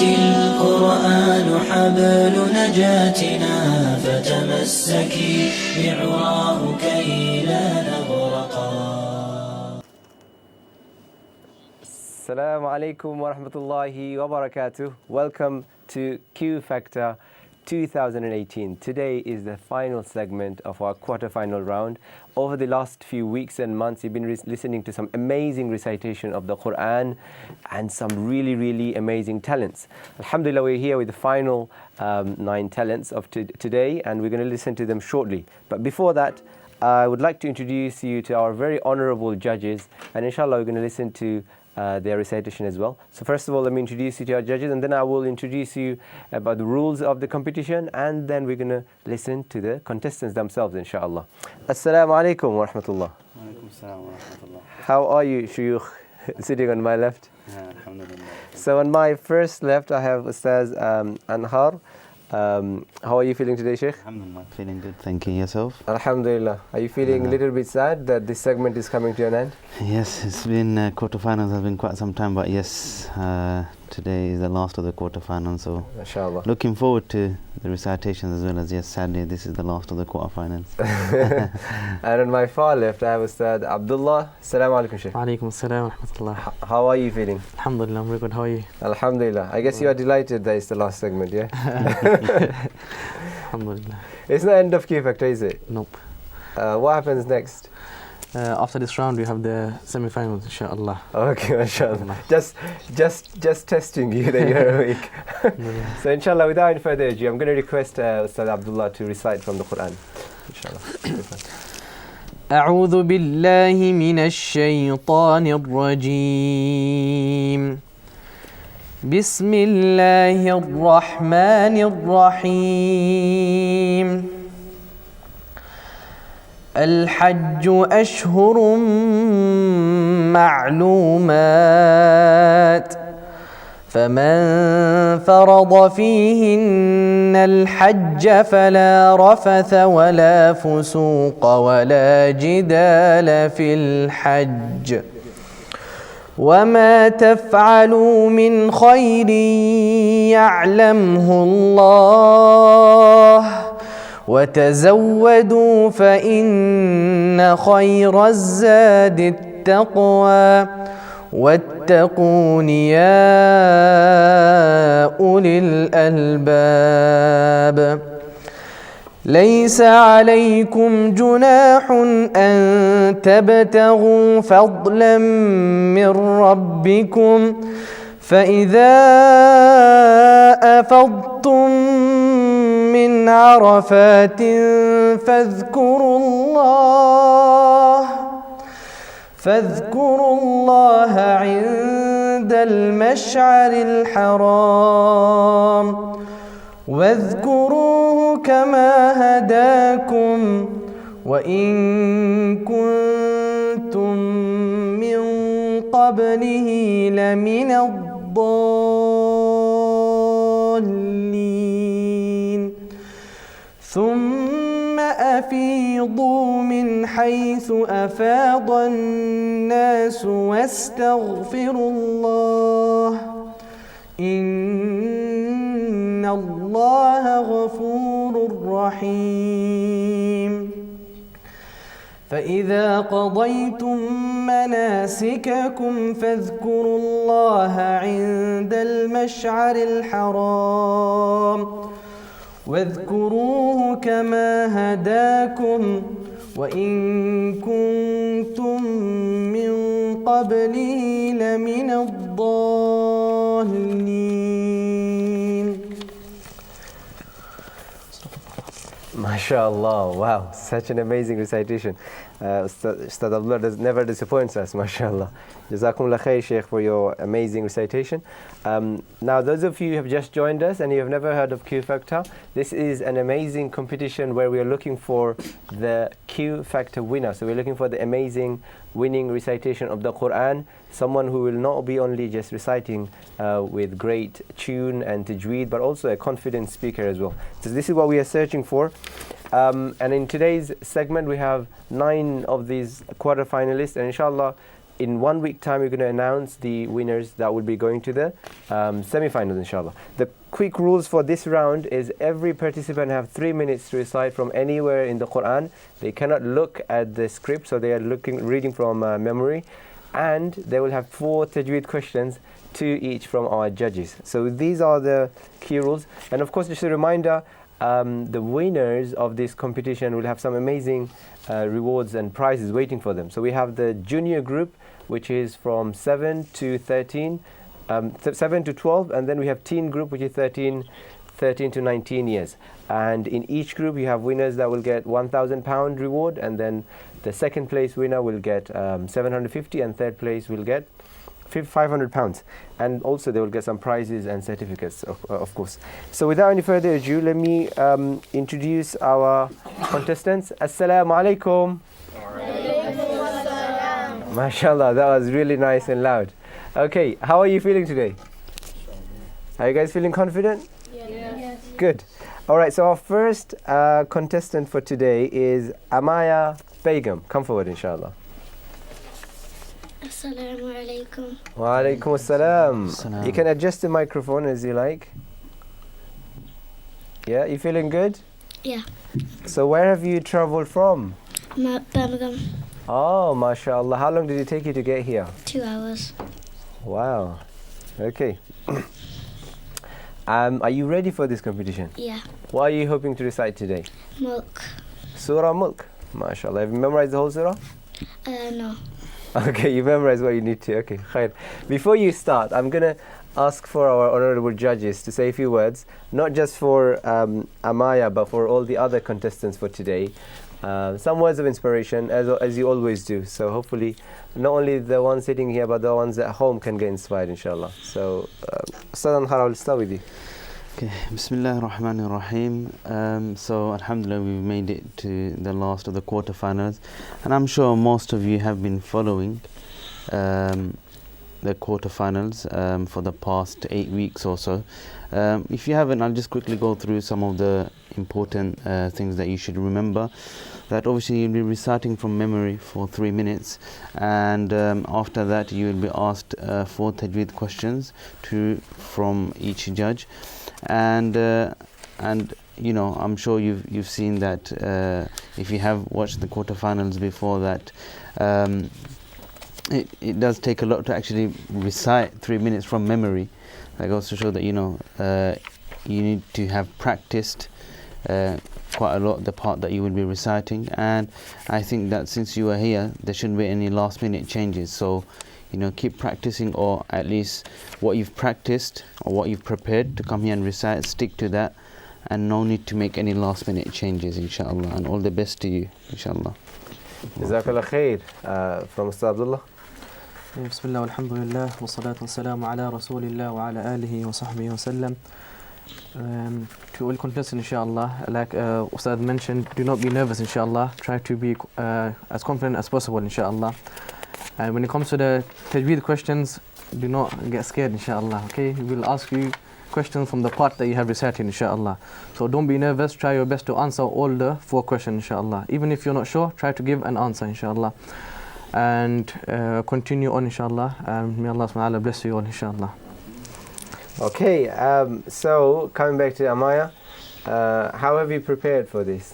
القرآن حبل نجاتنا فتمسكي بعراه كي لا نغرقا. Assalamu alaikum wa rahmatullahi wa barakatuh. Welcome to Q Factor 2018. Today is the final segment of our quarterfinal round. Over the last few weeks and months, you've been listening to some amazing recitation of the Quran and some really amazing talents. Alhamdulillah, we're here with the final 9 talents of today, and we're going to listen to them shortly. But before that, I would like to introduce you to our very honorable judges, and inshallah we're going to listen to their recitation as well. So first of all, let me introduce you to our judges, and then I will introduce you about the rules of the competition, and then we're going to listen to the contestants themselves, inshallah. Assalamu alaikum wa rahmatullah. Wa alaikum assalam wa rahmatullah. How are you, Shuyukh? Sitting on my left. Alhamdulillah. So on my first left, I have Ustaz Anhar. How are you feeling today, Sheikh? Alhamdulillah, feeling good. Thank you. Yourself? Alhamdulillah. Are you feeling a little bit sad that this segment is coming to an end? Yes, it's been quarterfinals has been quite some time, but yes, today is the last of the quarterfinals, so Mashallah. looking forward to the recitations as well as, yes, sadly this is the last of the quarterfinals. And on my far left, I have Ustad Abdullah. Assalamu alaikum, Sheikh. Alaikum assalam wa rahmatullah. How are you feeling? Alhamdulillah, I'm very good. How are you? Alhamdulillah. I guess you are delighted that it's the last segment, yeah? Alhamdulillah. It's not end of Q Factor, is it? Nope. What happens next? After this round, we have the semi-finals, inshallah. Okay, mashallah. Just testing you that you're awake. So inshallah, without further ado, I'm going to request Ustad Abdullah to recite from the Quran. Inshallah. أعوذ بالله من الشيطان الرجيم. بسم الله الرحمن الرحيم. الحج أشهر معلومات، فمن فرض فيهن الحج فلا رفث ولا فسوق ولا جدال في الحج، وما تفعلوا من خير يعلمه الله، وتزودوا فإن خير الزاد التقوى، واتقون يا أولي الألباب. ليس عليكم جناح أن تبتغوا فضلا من ربكم، فإذا أفضتم من عرفات فاذكروا الله عند المشعر الحرام، واذكروه كما هداكم وإن كنتم من قبله لمن الضالين. ثم أفيضوا من حيث أفاض الناس واستغفروا الله، إن الله غفور رحيم. فإذا قضيتم مناسككم فاذكروا الله عند المشعر الحرام، واذكروه كما هداكم وإن كنتم من قبله لمن الضالين. MashaAllah, wow, such an amazing recitation. Ustad Abdullah never disappoints us, mashallah. Jazakumullah khair, Sheikh, for your amazing recitation. Now, those of you who have just joined us and you have never heard of Q Factor, this is an amazing competition where we are looking for the Q Factor winner. So we're looking for the amazing winning recitation of the Quran, someone who will not be only just reciting with great tune and tajweed, but also a confident speaker as well. So this is what we are searching for. And in today's segment, we have 9 of these quarter finalists, and inshallah, in 1 week time, we're going to announce the winners that will be going to the semi-finals, inshallah. The quick rules for this round is every participant have 3 minutes to recite from anywhere in the Quran. They cannot look at the script, so they are reading from memory. And they will have 4 tajweed questions, 2 each from our judges. So these are the key rules. And of course, just a reminder, the winners of this competition will have some amazing rewards and prizes waiting for them. So we have the junior group, which is from 7 to 13, 7 to 12, and then we have teen group, which is 13 to 19 years. And in each group, you have winners that will get £1,000 reward, and then the second place winner will get 750, and third place will get £500, and also they will get some prizes and certificates, of course. So without any further ado, let me introduce our contestants. Assalamu alaikum. MashaAllah, that was really nice and loud. Okay, how are you feeling today? Are you guys feeling confident? Yes. Good. All right, so our first contestant for today is Amaya Begum. Come forward, inshallah. Assalamu alaikum. Wa alaikum assalam. Assalam. You can adjust the microphone as you like. Yeah, you feeling good? Yeah. So where have you traveled from? Begum. Oh, mashallah. How long did it take you to get here? 2 hours. Wow. Okay. Are you ready for this competition? Yeah. What are you hoping to recite today? Milk. Surah Mulk. Mashallah. Have you memorized the whole surah? No. Okay, you memorize what you need to. Okay, khair. Before you start, I'm going to ask for our honorable judges to say a few words, not just for Amaya, but for all the other contestants for today. Some words of inspiration, as you always do. So hopefully, not only the ones sitting here, but the ones at home can get inspired, inshallah. So, Ustad Anhar, I'll start with you. Okay, Bismillah ar-Rahman ar-Rahim. So, Alhamdulillah, we've made it to the last of the quarterfinals, and I'm sure most of you have been following the quarterfinals for the past 8 weeks or so. If you haven't, I'll just quickly go through some of the important things that you should remember. That obviously you'll be reciting from memory for 3 minutes, and after that you will be asked 4 tajweed questions from each judge. And you know, I'm sure you've seen that if you have watched the quarterfinals before, that it does take a lot to actually recite 3 minutes from memory. That goes to show that, you know, you need to have practiced quite a lot the part that you will be reciting. And I think that since you are here, there shouldn't be any last minute changes. So, you know, keep practicing, or at least what you've practiced or what you've prepared to come here and recite, stick to that, and no need to make any last minute changes, inshallah. And all the best to you, inshallah. Jazakallah khair. From Ustad Abdullah. Bismillah, alhamdulillah, wa salatu wa salamu ala rasulillah wa ala alihi wa sahbihi wa sallam. To all contestants, inshallah, like Ustad mentioned, do not be nervous, inshallah. Try to be as confident as possible, inshallah. And when it comes to the tajweed questions, do not get scared, inshallah. Okay, we will ask you questions from the part that you have recited, inshallah. So don't be nervous. Try your best to answer all the 4 questions, inshallah. Even if you're not sure, try to give an answer, inshallah. And continue on, inshallah. And may Allah subhanahu wa ta'ala bless you all, inshallah. Okay, so coming back to Amaya, how have you prepared for this?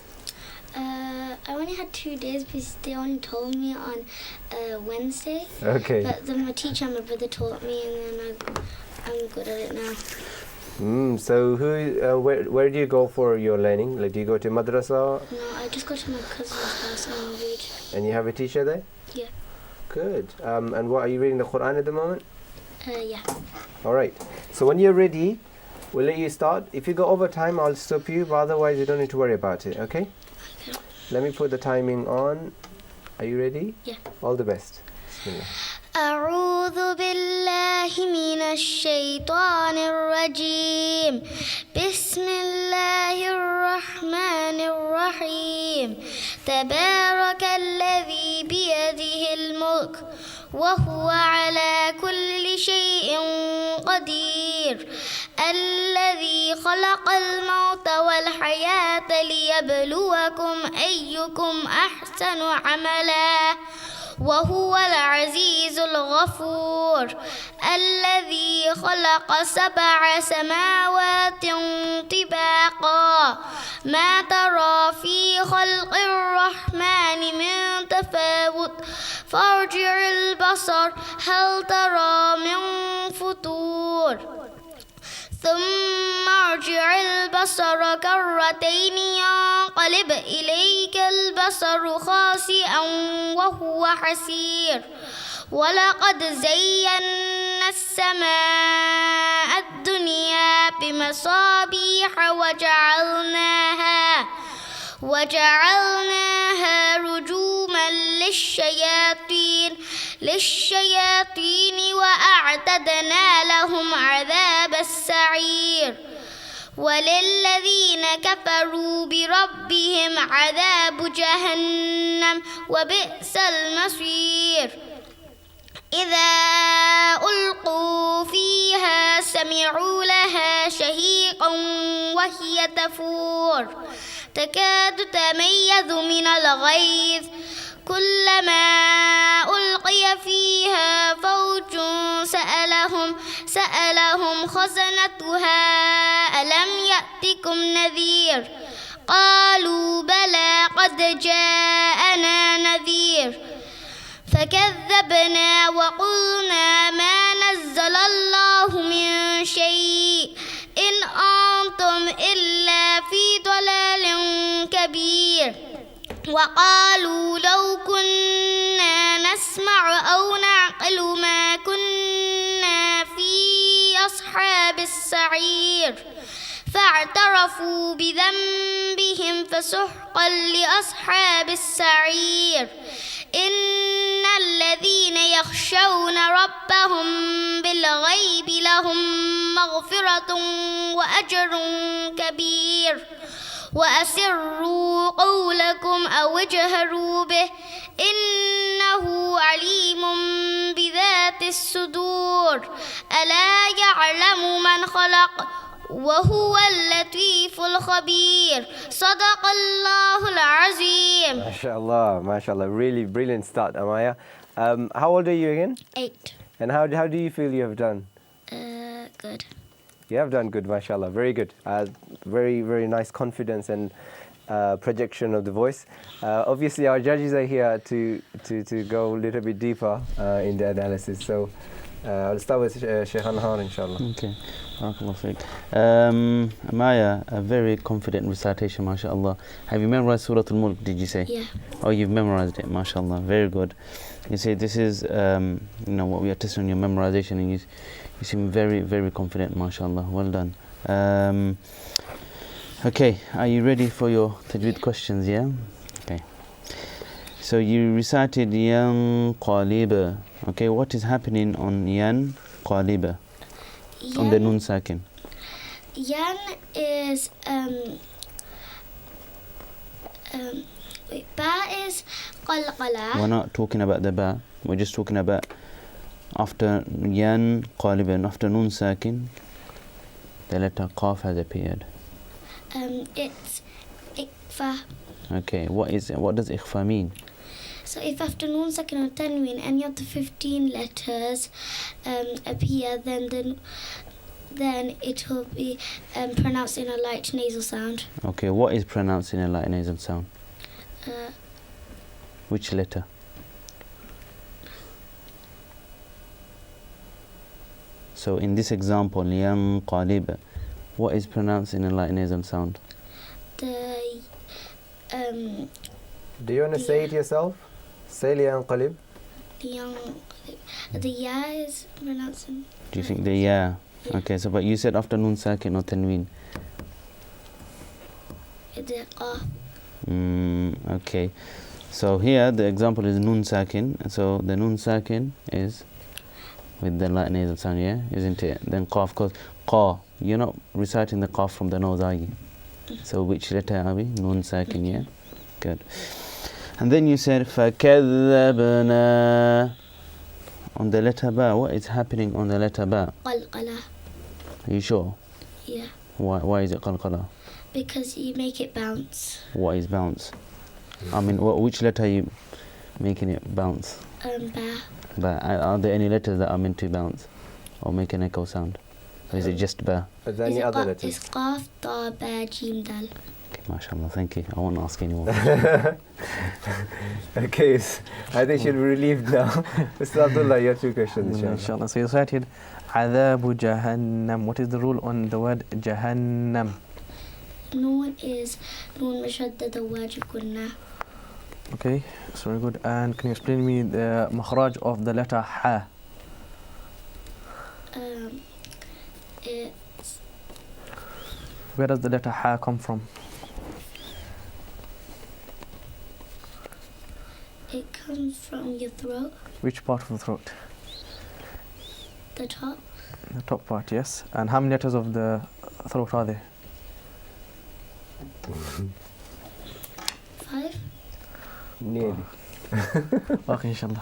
I only had 2 days because they only told me on Wednesday. Okay. But then my teacher and my brother taught me, and then I'm good at it now. So where do you go for your learning? Like, do you go to madrasa? No, I just go to my cousin's house and read. And you have a teacher there? Yeah. Good. And what, are you reading the Quran at the moment? Yeah. All right. So when you're ready, we'll let you start. If you go over time, I'll stop you, but otherwise you don't need to worry about it, okay? Okay. Let me put the timing on. Are you ready? Yeah. All the best. Bismillah. أعوذ بالله من الشيطان الرجيم بسم الله الرحمن الرحيم تبارك الذي بيده الملك وهو على كل شيء قدير الذي خلق الموت والحياة ليبلوكم أيكم أحسن عملا وهو العزيز الغفور الذي خلق 7 سماوات طباقا ما ترى في خلق الرحمن من تفاوت فارجع البصر هل ترى من فطور ثم ارجع البصر كرتين ينقلب إليك البصر خاسئا وهو حسير ولقد زينا السماء الدنيا بمصابيح وجعلناها رجوما للشياطين وأعتدنا لهم عذاب السعير وللذين كفروا بربهم عذاب جهنم وبئس المصير إذا ألقوا فيها سمعوا لها شهيقا وهي تفور تكاد تميز من الغيظ كلما ألقي فيها فوج سألهم خزنتها ألم يأتكم نذير قالوا بلى قد جاءنا نذير فكذبنا وقلنا ما نزل الله من شيء إن أنتم إلا في ضلال كبير وقالوا لو كنا نسمع أو نعقل ما كنا في أصحاب السعير فاعترفوا بذنبهم فسحقا لأصحاب السعير إن الذين يخشون ربهم بالغيب لهم مغفرة وأجر كبير وأسروا قولكم أو اجهروا به إنه عليم بذات الصدور ألا يعلم من خلق وهو اللطيف الخبير صدق الله العظيم. MashaAllah, really brilliant start, Amaya. How old are you again? 8. And how do you feel you have done? Good. You have done good, mashallah, very good. Very, very nice confidence and projection of the voice. Obviously, our judges are here to go a little bit deeper in the analysis. So I'll start with Sheikh Anhar, inshallah. Okay. Amaya, a very confident recitation, mashallah. Have you memorized Surah Al-Mulk, did you say? Yeah. Oh, you've memorized it, mashallah. Very good. You say this is, what we are testing on your memorization, and you seem very, very confident, mashallah. Well done. Okay, are you ready for your tajweed questions, yeah? Okay. So you recited yan qaliba. Okay, what is happening on yan qaliba? On the nun sakin. Yan is ba is qalqala. We're not talking about the ba. We're just talking about after yan qaliban, after nun sakin, the letter qaf has appeared. It's ikhfa. Okay, what does ikhfa mean? So if after nun sakin or tanween any of the 15 letters appear, then it will be pronounced in a light nasal sound. Okay, what is pronounced in a light nasal sound? Which letter? So in this example, yan qaliba, what is pronounced in a light nasal sound? Do you want to say it yourself? Say liyan qalib. The ya is pronounced in... Do you think the ya? Yeah. Okay, so but you said after nun sakin or tanween. The qaf. Okay, so here the example is nun sakin. So the nun sakin is with the light nasal sound, yeah, isn't it? Then qaf, because qa, you're not reciting the qaf from the nose, are you? So which letter are we? Nun sakin, yeah? Good. And then you said فَكَذَّبْنَا. On the letter ba, what is happening on the letter ba? Qalqala. Are you sure? Yeah. Why is it qalqala? Because you make it bounce. What is bounce? I mean, which letter are you making it bounce? Ba. Ba. Are there any letters that are meant to bounce or make an echo sound? Or is it just ba? Are there any other letters? It's Qaf, Ta, Ba, Jim, Dal. Okay, mashallah, thank you. I won't ask anymore. Okay, I think she'll be relieved now. Mr. Abdullah, you have 2 questions, inshallah. Inshallah. So you recited Adhabu Jahannam. What is the rule on the word Jahannam? Noon is Noon Mashaddada Wajib Kunna. Okay, that's very good. And can you explain me the makhraj of the letter Ha? It's Where does the letter Ha come from? It comes from your throat, Which part of the throat? the top. The top part, yes. And how many letters of the throat are there? 5. Nearly. Okay, inshallah.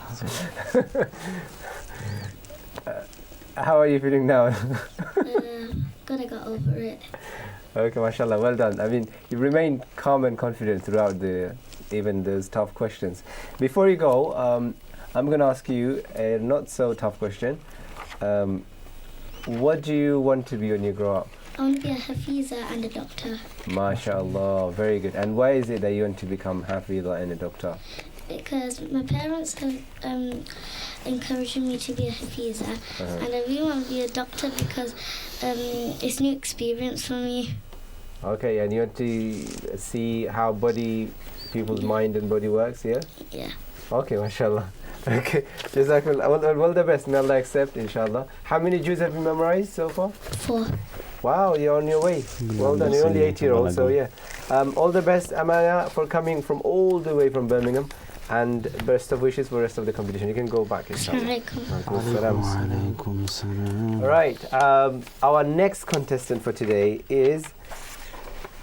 How are you feeling now? Gotta get over it. Okay, mashallah, well done. I mean, you remained calm and confident throughout even those tough questions. Before you go, I'm going to ask you a not so tough question. What do you want to be when you grow up? I want to be a Hafiza and a doctor MashaAllah, very good. And why is it that you want to become Hafiza and a doctor? because my parents have encouraged me to be a Hafiza, and I really want to be a doctor because it's new experience for me. Okay, and you want to see how people's mind and body works, yeah? Yeah. Okay, mashallah. Okay, Jazakallah. All the best, may Allah accept, inshallah. How many Jews have you memorized so far? 4. Wow, you're on your way. Well done, you're only 8-year-old, so yeah. All the best, Amaya, for coming from all the way from Birmingham, and best of wishes for the rest of the competition. You can go back, inshallah. Alaikum salam. All right, our next contestant for today is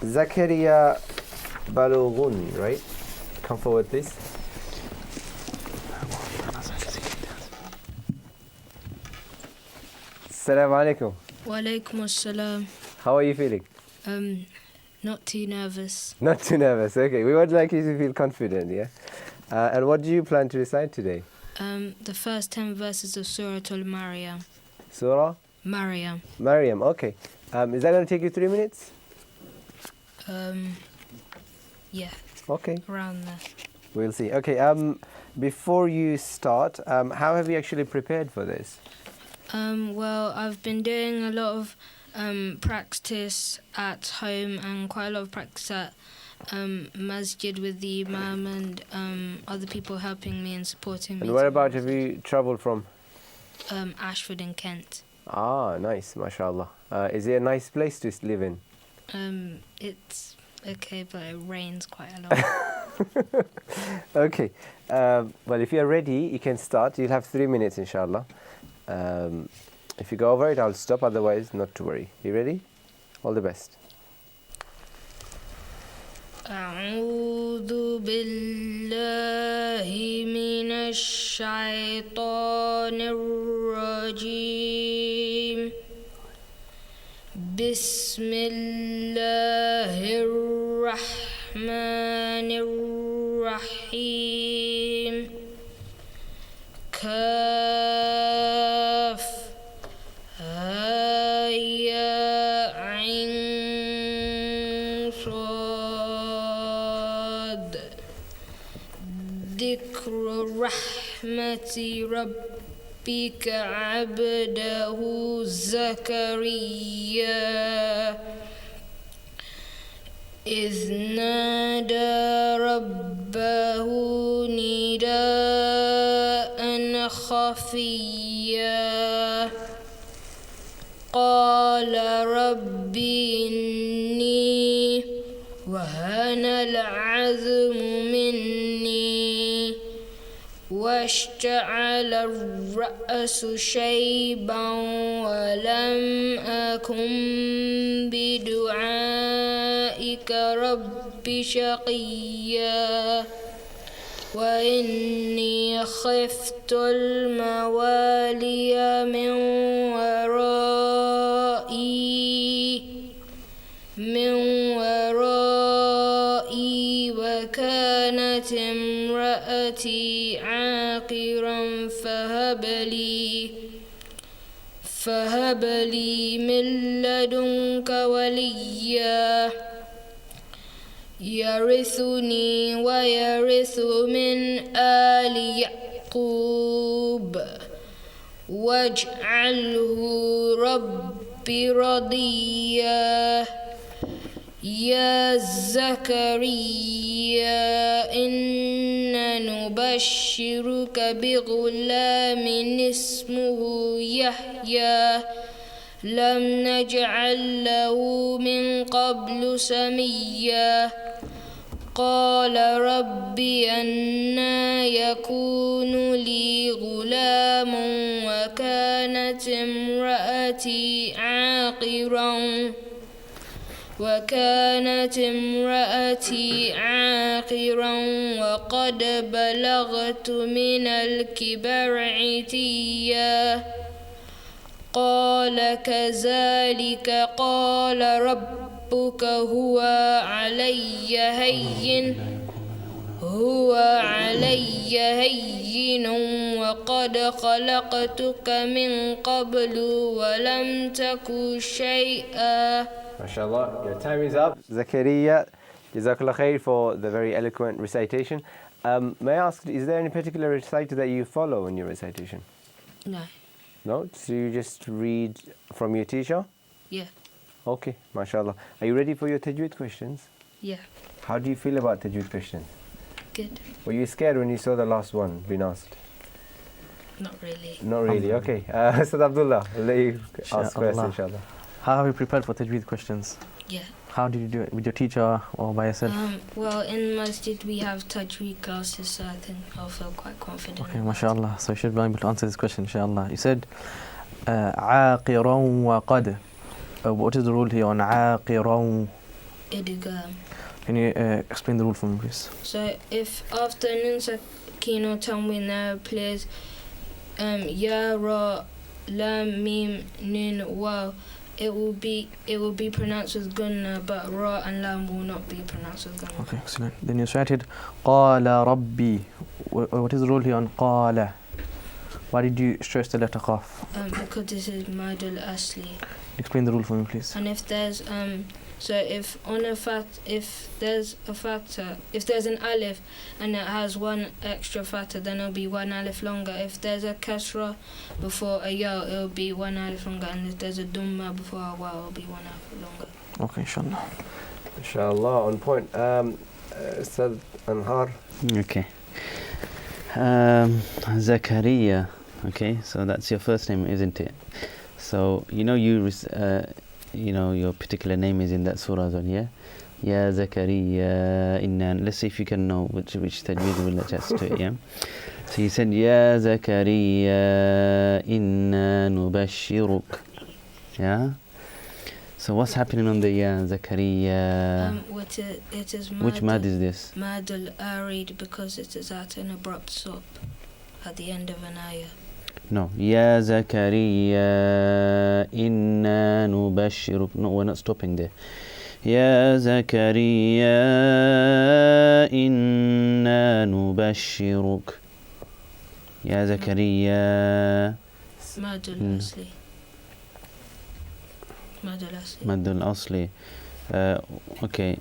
Zecharia Balogun, right? Come forward, please. Assalamu alaikum. Walaikum assalam. How are you feeling? Not too nervous. Not too nervous, okay. We would like you to feel confident, yeah? And what do you plan to recite today? The first 10 verses of Surah Al-Maryam. Surah? Maryam. Maryam, okay. Is that going to take you 3 minutes? Yeah, Okay, around there. we'll see. Okay, before you start, how have you actually prepared for this? Well, I've been doing a lot of practice at home and quite a lot of practice at masjid with the imam and other people helping me and supporting me. And where about have you travelled from? Ashford in Kent. Ah, nice, mashallah. Is it a nice place to live in? It's okay, but it rains quite a lot. Okay, well, if you're ready, you can start. You'll have 3 minutes, inshallah. If you go over it, I'll stop. Otherwise, not to worry. You ready? All the best. أعوذ بالله من الشيطان الرجيم بسم الله الرحمن الرحيم كاف يا عين صاد ذكر رحمة ربك عبده زكريا إذ نادى ربه نداء خفيا قال رب إني وهن العظم مني واشتعل الرأس شيبا ولم أكن بدعائك رب شقيا وإني خفت الموالي من ورائي وكانت امرأتي عاقرا فهب لي من لدنك وليا يرثني ويرث من آل يعقوب واجعله رب رضيا يا زكريا إنا نبشرك بغلام اسمه يحيى لم نجعل له من قبل سميا قال ربي أنى يكون لي غلام وكانت امرأتي عاقرا وقد بلغت من الكبر عتيا قال كذلك قال ربك هو علي هين وقد خلقتك من قبل ولم تك شيئا. MashaAllah, your time is up. Zecharia, Jazakallah khair for the very eloquent recitation. May I ask, is there any particular reciter that you follow in your recitation? No. No? So you just read from your teacher? Yeah. Okay, MashaAllah. Are you ready for your tajweed questions? Yeah. How do you feel about tajweed questions? Good. Were you scared when you saw the last one being asked? Not really. Not really, okay. Ustad Abdullah, I'll let you ask first, inshallah. How have you prepared for tajweed questions? Yeah. How did you do it? With your teacher or by yourself? Well, in Masjid we have tajweed classes, so I think I'll feel quite confident. Okay, mashallah. So you should be able to answer this question, inshallah. You said, عاقرا وقد. What is the rule here on عاقرا? Idgham. Can you explain the rule for me, please? So if after Nun Sakin or Tanween there plays Ya, Ra, Lam, Mim, Nun, Waw, it will be pronounced with Gunna, but Ra and Lam will not be pronounced with Gunna. Okay, excellent. Then you recited قال ربي. What is the rule here on قال? Why did you stress the letter Qaf? Because this is Madul Asli. Explain the rule for me, please. And if there's if there's an alif and it has one extra fatha, then it'll be one alif longer. If there's a kasra before a ya, it'll be one alif longer, and if there's a dumma before a wa, it'll be one alif longer. Okay, inshallah. Inshallah, on point. Ustad Anhar. Okay. Zecharia. Okay, so that's your first name, isn't it? So your particular name is in that surah zone, yeah? Ya Zecharia inna. Let's see if you can know which tajweed will attest to it, yeah? So he said, Ya Zecharia inna nubashiruk. Yeah? So what's happening on the Ya Zecharia? It is Which mad is this? Madul Arid, because it is at an abrupt stop at the end of an ayah. No. Ya Zecharia inna nubashiruk. No, we're not stopping there. Ya Zecharia inna nubashiruk. Ya Zecharia. Madul Asli. Madul Asli. Okay.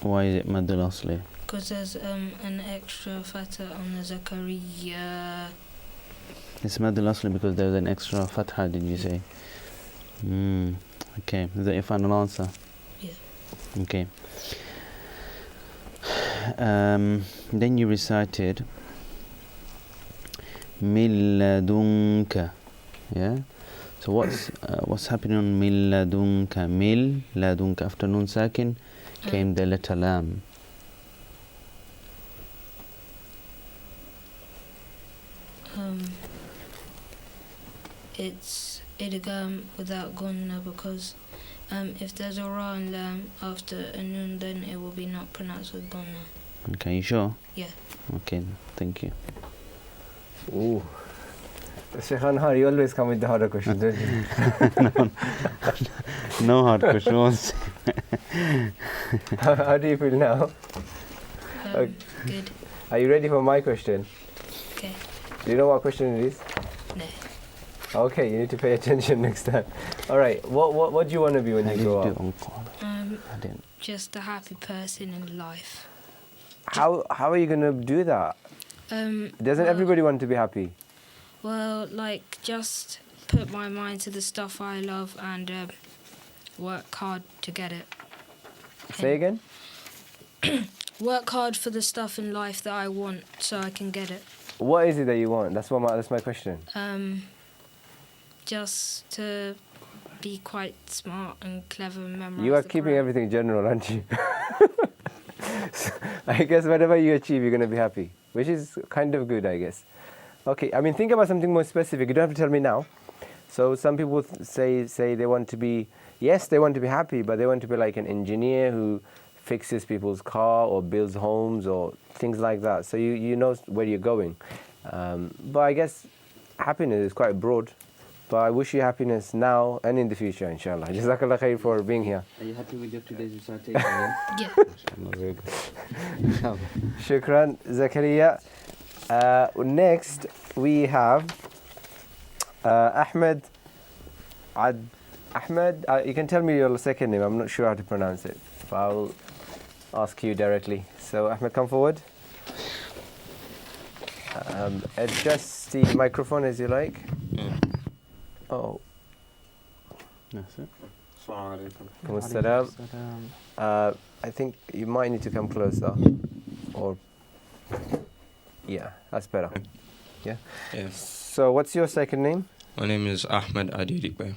Why is it Madul Asli? Because there's an extra fatha on the Zecharia. It's Madul Asli because there's an extra fatha, did you say? Okay. Is that your final answer? Yeah. Okay. Then you recited Min ladunka. Yeah? So what's happening on Min ladunka? Mil ladunka. After Nun Sakin came the letter Lam. It's idgham without gunna, because if there's a ra and lam after a nun, then it will be not pronounced with gunna. Okay, you sure? Yeah. Okay, thank you. Ooh. Sheikh Anhar, you always come with the harder questions, don't you? No hard questions. How do you feel now? Good. Are you ready for my question? Okay. Do you know what question it is? No. Okay, you need to pay attention next time. All right, what do you want to be when you grow up? I didn't. Just a happy person in life. How are you going to do that? Doesn't well- everybody want to be happy? Well, like, just put my mind to the stuff I love and work hard to get it. Say again? Work hard for the stuff in life that I want so I can get it. What is it that you want? That's my question. Just to be quite smart and clever and memorize You are the keeping Quran. everything general, aren't you? So, I guess whatever you achieve, you're going to be happy, which is kind of good, I guess. Okay, I mean, think about something more specific. You don't have to tell me now. So some people say they want to be, yes, they want to be happy, but they want to be like an engineer who fixes people's car or builds homes or things like that. So you know where you're going. But I guess happiness is quite broad. But I wish you happiness now and in the future, inshallah. Jazakallah khair for being here. Are you happy with your today's recitation? Yeah. Yeah. Very good. Shukran, Zecharia. Next, we have Ahmed. Ahmed, you can tell me your second name. I'm not sure how to pronounce it. But I'll ask you directly. So, Ahmed, come forward. Adjust the microphone as you like. Oh. That's it. Assalam. I think you might need to come closer. Or, yeah, that's better. Yeah? Yeah. So, what's your second name? My name is Ahmed Adi Dikbe.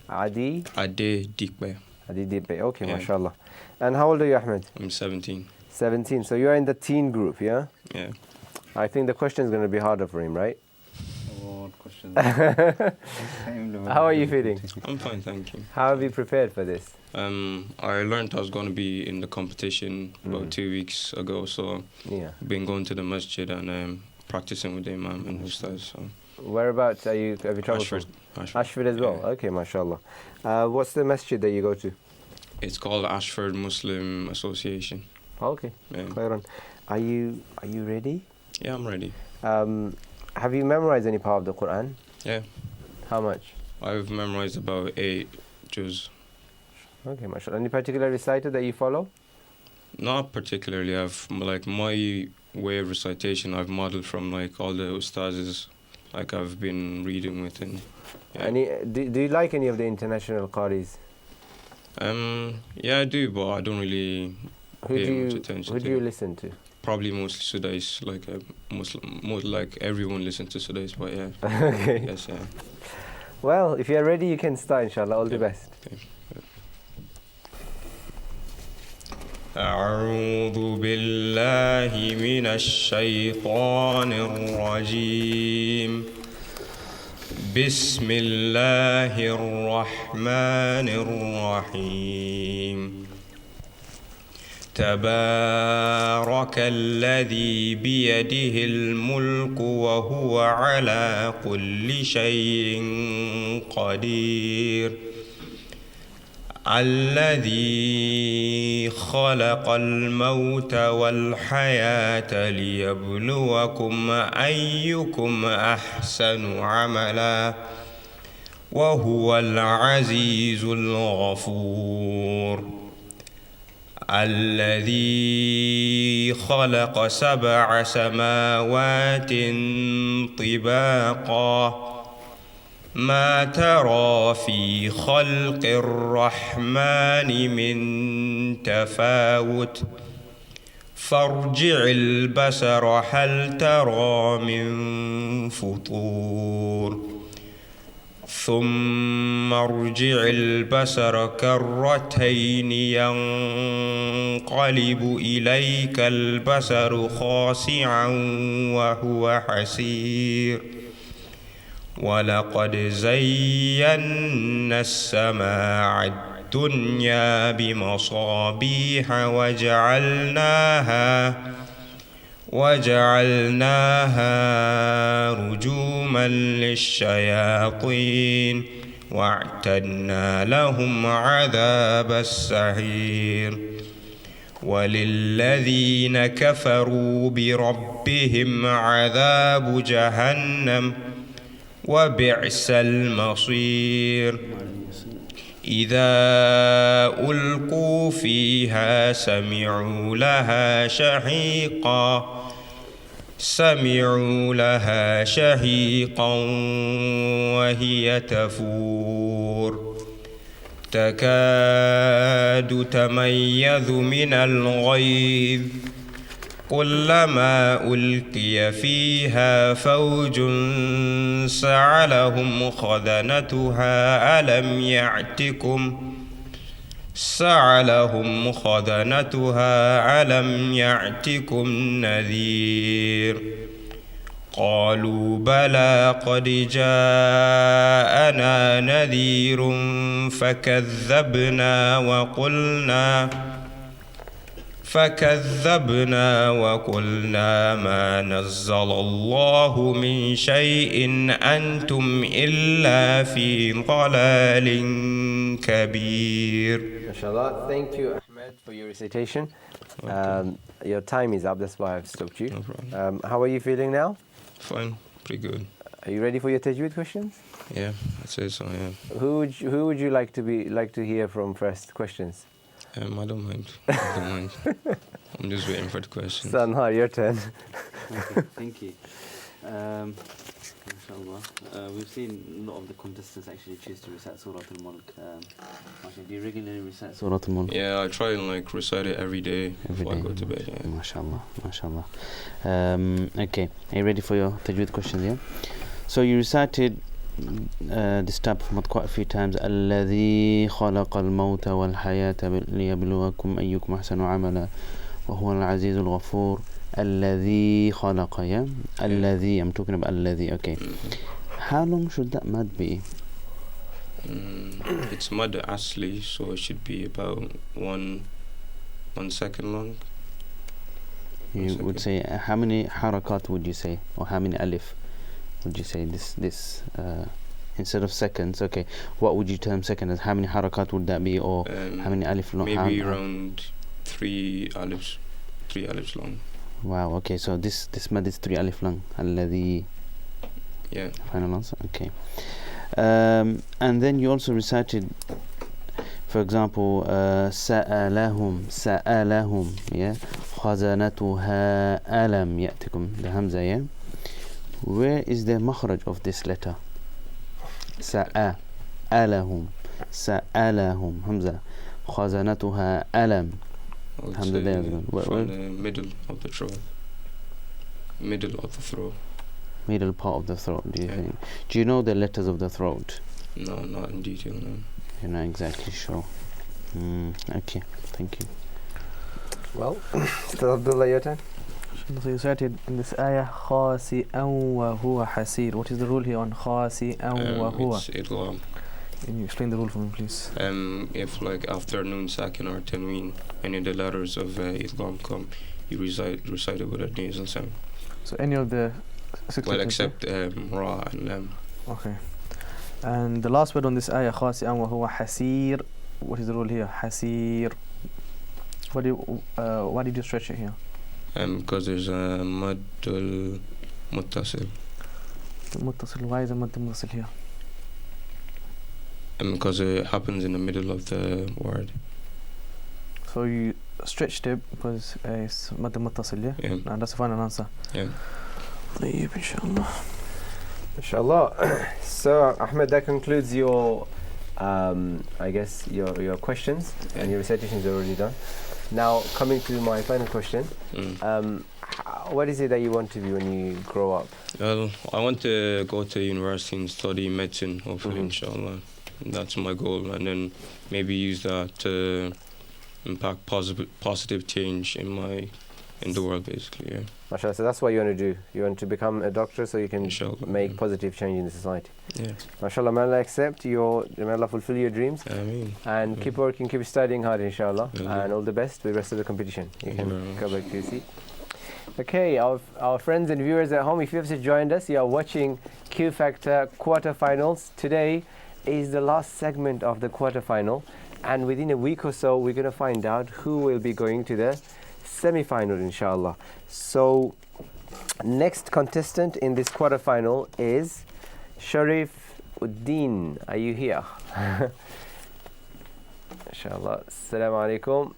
Adi? Adi Dikbe. Adi Dipe. Okay, Yeah. mashallah. And how old are you, Ahmed? I'm 17. 17. So, you're in the teen group, yeah? Yeah. I think the question is going to be harder for him, right? What question? How are you feeling? I'm fine, thank you. How have you prepared for this? I learned I was going to be in the competition about 2 weeks ago, so Yeah. I've been going to the masjid and practicing with the imam and ustaz. So. Whereabouts have you traveled Ashford. from? Ashford as well? Yeah. Okay, mashallah. What's the masjid that you go to? It's called Ashford Muslim Association. Okay, Yeah. khairan. Are you ready? Yeah, I'm ready. Have you memorized any part of the Quran? Yeah. How much? I've memorized about 8 juz. Okay, mashallah. Any particular reciter that you follow? Not particularly. I've like my way of recitation I've modeled from like all the ustazes like I've been reading with and yeah. Do you like any of the international qaris? Yeah, I do, but I don't really pay much attention Who to do you it. listen to? Probably mostly Sudais, like a Muslim, most like everyone listens to Sudais, but yeah. Okay. Yes, yeah. Well, if you are ready, you can start, inshallah. All the best. Okay. أعوذ بالله من الشيطان الرجيم بسم الله الرحمن الرحيم تبارك الذي بيده الملك وهو على كل شيء قدير الذي خلق الموت والحياة ليبلوكم أيكم أحسن عملا وهو العزيز الغفور الذي خلق 7 سماوات طباقا ما ترى في خلق الرحمن من تفاوت فارجع البصر هل ترى من فطور ثم ارجع البصر كرتين ينقلب إليك البصر خاسعا وهو حسير ولقد زينا السماء الدنيا بمصابيح وجعلناها رجوما للشياطين واعتدنا لهم عذاب السعير وللذين كفروا بربهم عذاب جهنم وبئس المصير إذا ألقوا فيها سمعوا لها شهيقا وهي تفور تكاد تميز من الغيظ كلما ألقي فيها فوج سعلهم خزنتها ألم يعتكم نذير قالوا بلى قد جاءنا نذير فكذبنا وقلنا ما نزل الله من شيء أنتم إلا في ضلال كبير. MashaAllah. Thank you, Ahmed, for your recitation. Your time is up, that's why I've stopped you. No problem. How are you feeling now? Fine, pretty good. Are you ready for your tajweed questions? Yeah, I'd say so, yeah. Who would you like to hear from first questions? I don't mind. I'm just waiting for the questions. Sanhar, your turn. Okay, thank you. Inshallah. We've seen a lot of the contestants actually choose to recite Surah Al-Mulk. Do you regularly recite Surah Al-Mulk? Yeah, I try and recite it every day before I go to bed. Yeah. MashaAllah. Okay, are you ready for your tajweed questions? Yeah. So you recited this type of mud quite a few times. الذي خلق الموت والحياة ليبلوكم أيكم أحسن عملا وهو العزيز الغفور. الذي خلق, yeah? الذي, I'm talking about الذي, okay. How long should that mud be? It's mud asli, so it should be about 1 second long. You would say, how many harakat would you say? Or how many alif would you say this instead of seconds? Okay, what would you term second as? How many harakat would that be? Or how many alif long? Maybe around 3 alifs long. Wow, okay, so this mad is 3 alif long. Alladhi. Yeah. Final answer, okay. And then you also recited, for example, سألهم, yeah? خزنتها ألم يأتكم, the hamza, yeah? Where is the makhraj of this letter? سألهم, hamza. خزنتها ألم. Hamza there as well. From the middle of the throat. Middle part of the throat, do you think? Do you know the letters of the throat? No, not in detail, no. You're not exactly sure. Okay, thank you. Well, still Abdullah, your turn. So you started in this ayah خاسئا وهو حسير. What is the rule here on خاسئا وهو? It's idgham. Can you explain the rule for me, please? If after noon sakin or tanween, any of the letters of idgham come, you recite it with a nasal sound. So any of the 6 letters? Except ra and lam. Okay. And the last word on this ayah خاسئا وهو حسير. What is the rule here? حسير. Why did you stretch it here? Because there's a maddul muttasil. Why is a mad muttasil here? Because it happens in the middle of the word. So you stretched it because it's mad muttasil, yeah? And that's the final answer. Yeah. طيب إن شاء الله. Inshallah. So Ahmed, that concludes your I guess your questions, and your recitation is already done. Now coming to my final question, what is it that you want to be when you grow up? Well, I want to go to university and study medicine, hopefully, inshallah. That's my goal, and then maybe use that to impact positive change in the world, basically. Yeah. MashaAllah, so that's what you want to do. You want to become a doctor so you can make positive change in the society. Yeah. MashaAllah, may Allah accept may Allah fulfill your dreams. Ameen. And keep working, keep studying hard, inshallah. And all the best with the rest of the competition. You can go back to your seat. Okay, our friends and viewers at home, if you have just joined us, you are watching Q Factor quarterfinals. Today is the last segment of the quarterfinal, and within a week or so we're going to find out who will be going to the semi-final, inshallah. So next contestant in this quarterfinal is Sherif Uddin, are you here? Inshallah. Assalamu alaikum.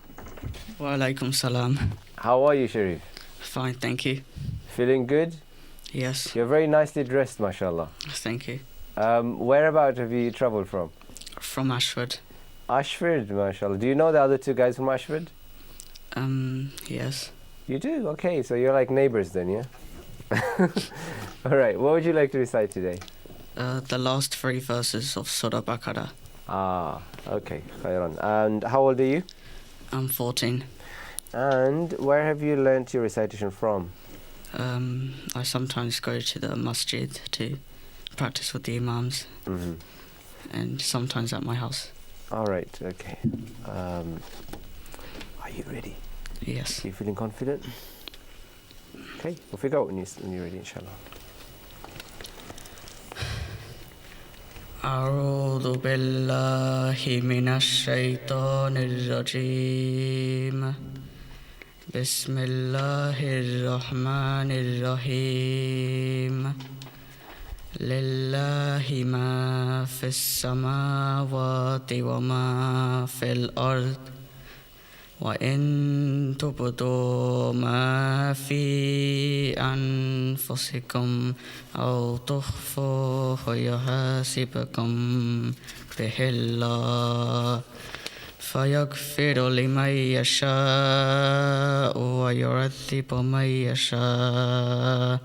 Wa alaikum salam. How are you, Sherif? Fine, thank you. Feeling good? Yes, You're very nicely dressed, mashallah. thank you. Whereabout have you travelled from? From Ashford. Ashford, mashallah. Do you know the other two guys from Ashford? Yes. You do? Okay, so you're like neighbours then, yeah? Alright, what would you like to recite today? The last 3 verses of Surah Bakr. Ah, okay, khairan. And how old are you? I'm 14. And where have you learnt your recitation from? I sometimes go to the masjid to practice with the imams, Mm-hmm. and sometimes at my house. Alright, okay. Are you ready? Yes. Are you feeling confident? Okay, we'll figure out when you're ready, inshallah. أعوذ بالله من الشيطان الرجيم بسم الله الرحمن الرحيم لله ما في السماوات وما في الأرض وإن تبدوا ما في أنفسكم أو تخفوه يحاسبكم به الله فيغفر لمن يشاء ويعذب من يشاء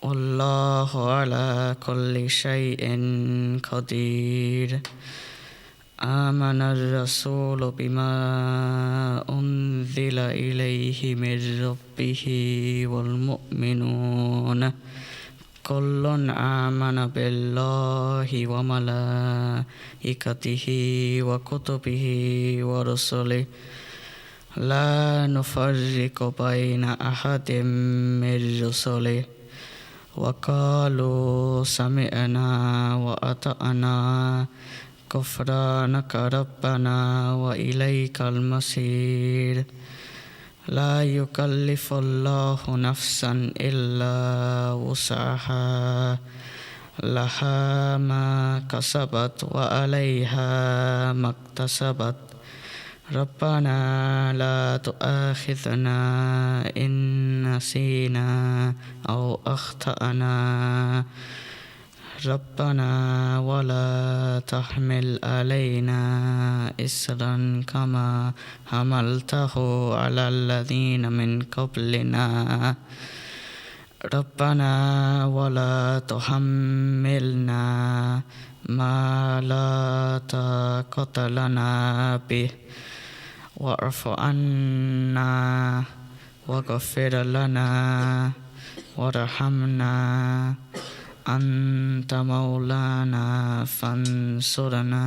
والله على كل شيء قدير آمن الرسول بما أنزل إليه من ربه والمؤمنون كل آمن بالله وملائكته وكتبه ورسله لا نفرق بين أحد من رسله وقالوا سمعنا وأطعنا غفرانك ربنا وإليك المصير لا يكلف الله نفسا إلا وسعها لها ما كسبت وعليها ما اكتسبت ربنا لا تؤاخذنا إن نسينا أو أخطأنا ربنا ولا تحمل علينا إسرا كما حملته على الذين من قبلنا ربنا ولا تحملنا ما لا طاقة لنا به واعف عنا واغفر لنا وارحمنا أنت مولانا فانصرنا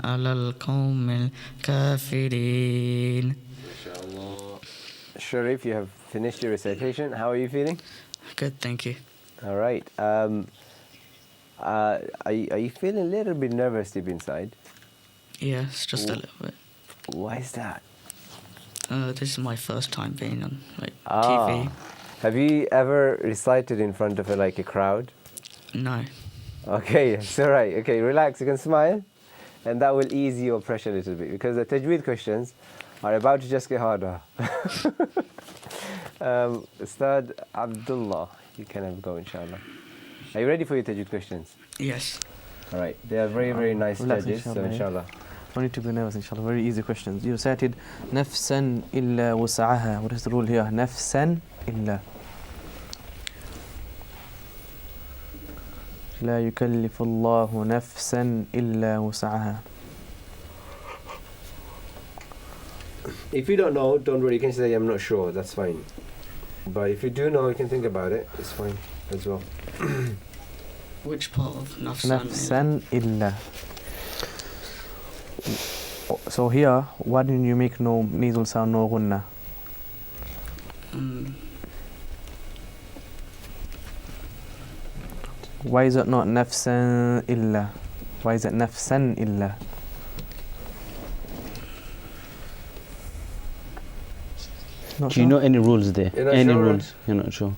على القوم الكافرين. Sherif, you have finished your recitation. How are you feeling? Good, thank you. All right. Are you feeling a little bit nervous deep inside? Yes, just a little bit. Why is that? This is my first time being on TV. Have you ever recited in front of a crowd? No. Okay, it's all right. Okay, relax. You can smile, and that will ease your pressure a little bit because the tajweed questions are about to just get harder. Ustad Abdullah, you can have a go, inshallah. Are you ready for your tajweed questions? Yes. All right. They are very, very nice Relax, judges, so inshallah. Don't need to be nervous, inshallah. Very easy questions. You recited نفسا إلا وسعها. What is the rule here? نفسا إلا. لا يكلف الله نفسا إلا وسعها. If you don't know, don't worry. You can say I'm not sure. That's fine. But if you do know, you can think about it. It's fine as well. Which part of nafsan? نفسا إلا. So here, why didn't you make no nasal sound, no gunna? Why is it not nafsan illa? Why is it nafsan illa? Do you know any rules there? You're not Any sure? rules? You're not sure.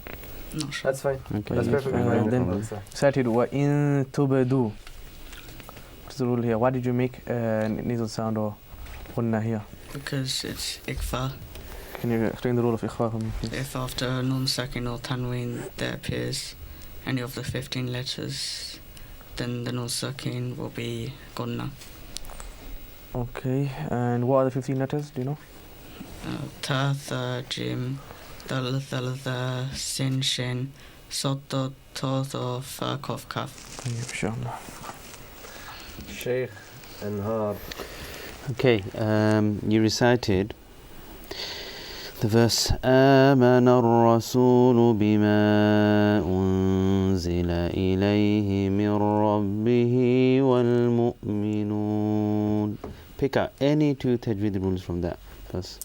Not sure. That's fine. Okay. That's perfectly fine. then Musa. recited وَإِن تُبْدُوا. What's the rule here? Why did you make nasal sound or gunna here? Because it's ikfa. Can you explain the rule of ikhfa for me, please? If after nun sakin or tanween there appears any of the 15 letters, then the nun sakin will be gunna. Okay, and what are the 15 letters? Do you know? Ta, tha, jim, dal, thal, tha, sin, shin, sod, dod, to, tho, fa, kof, kaf. Inshallah. Sheikh and Har. Okay, you recited the verse آمن الرسول بما أنزل إليه من ربه والمؤمنون. Pick out any two tajweed rules from that verse.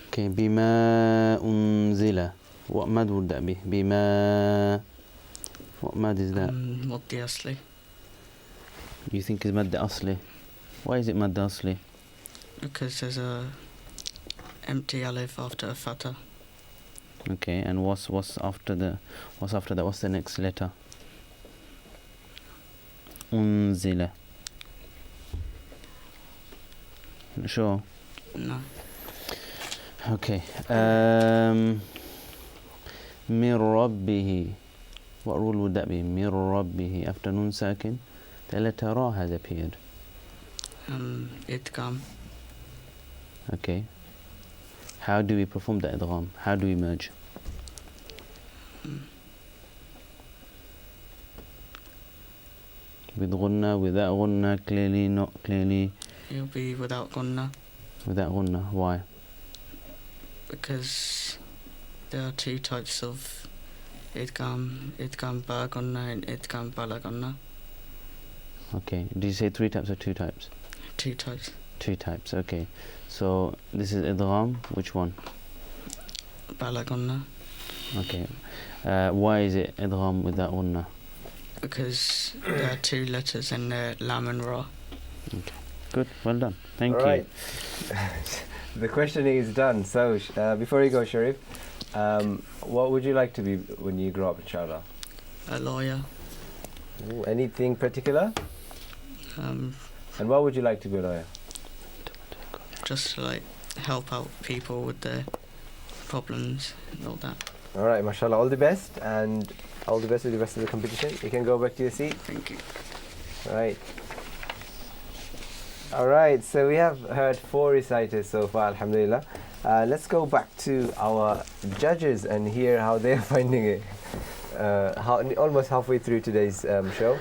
Okay, بما أنزل. What mad would that be? بما. What mad is that? Muddi asli. You think is mad asli? Why is it mad asli? Because there's a empty alif after a fatha. Okay, and what's after that? What's the next letter? Unzila. Sure. No. Okay. Min Rabbihi. What rule would that be? Min Rabbihi. After nun sakin, the letter Ra has appeared. Idgham. Okay. How do we perform the idgham? How do we merge? With gunna, without gunna, clearly, not clearly. It'll be without gunna. Without gunna. Why? Because there are two types of idgham ba gunna and idgham bala gunna. Okay. Did you say 3 types or 2 types? 2 types. 2 types. Okay. So this is idgham. Which one? Bala gunna. Okay. Why is it idgham without gunna? Because there are 2 letters and they're lam and ra. Okay. Good. Well done. Thank All you. right. The questioning is done. So before you go, Sherif, what would you like to be when you grow up, inshallah? A lawyer. Ooh, anything particular? Um, And what would you like to be a lawyer? just to like help out people with their problems and all that. All right, mashallah. All the best, and all the best with the rest of the competition. You can go back to your seat. Thank you. Right. All right, so we have heard 4 reciters so far, alhamdulillah. Let's go back to our judges and hear how they're finding it. Almost halfway through today's show.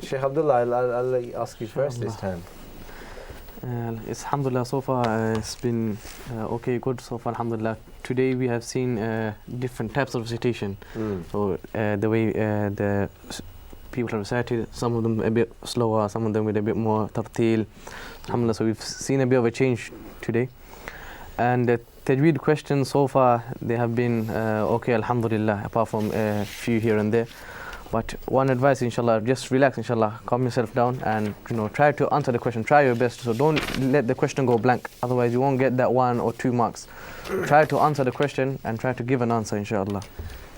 Sheikh Abdullah, I'll ask you first this time. It's alhamdulillah, so far it's been okay, good so far, alhamdulillah. Today we have seen different types of recitation. So the way the people have recited, some of them a bit slower, some of them with a bit more tartil. Alhamdulillah, so we've seen a bit of a change today. And the tajweed questions so far, they have been okay, alhamdulillah, apart from a few here and there. But one advice, inshallah, just relax, inshallah, calm yourself down and try to answer the question, try your best. So don't let the question go blank, otherwise you won't get that 1 or 2 marks. Try to answer the question and try to give an answer, inshallah.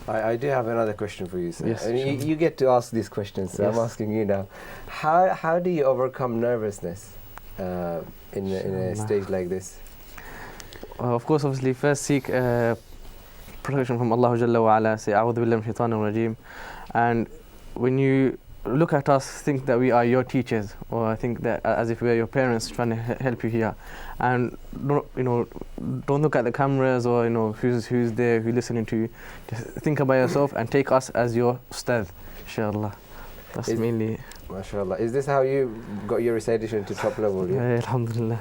I do have another question for you, sir. Yes, And you get to ask these questions, so Yes. I'm asking you now. How do you overcome nervousness in a stage like this? Of course, obviously, first seek protection from Allah Jalla wa Ala, say, A'udhu Billahi Min Shaitanir Rajeem. And when you look at us, think that we are your teachers, or think that as if we are your parents trying to help you here. And don't look at the cameras or who's there, who's listening to you. Just think about yourself and take us as your ustad, inshallah. That's mainly. MashaAllah. Is this how you got your recitation to top level? Yeah? Alhamdulillah.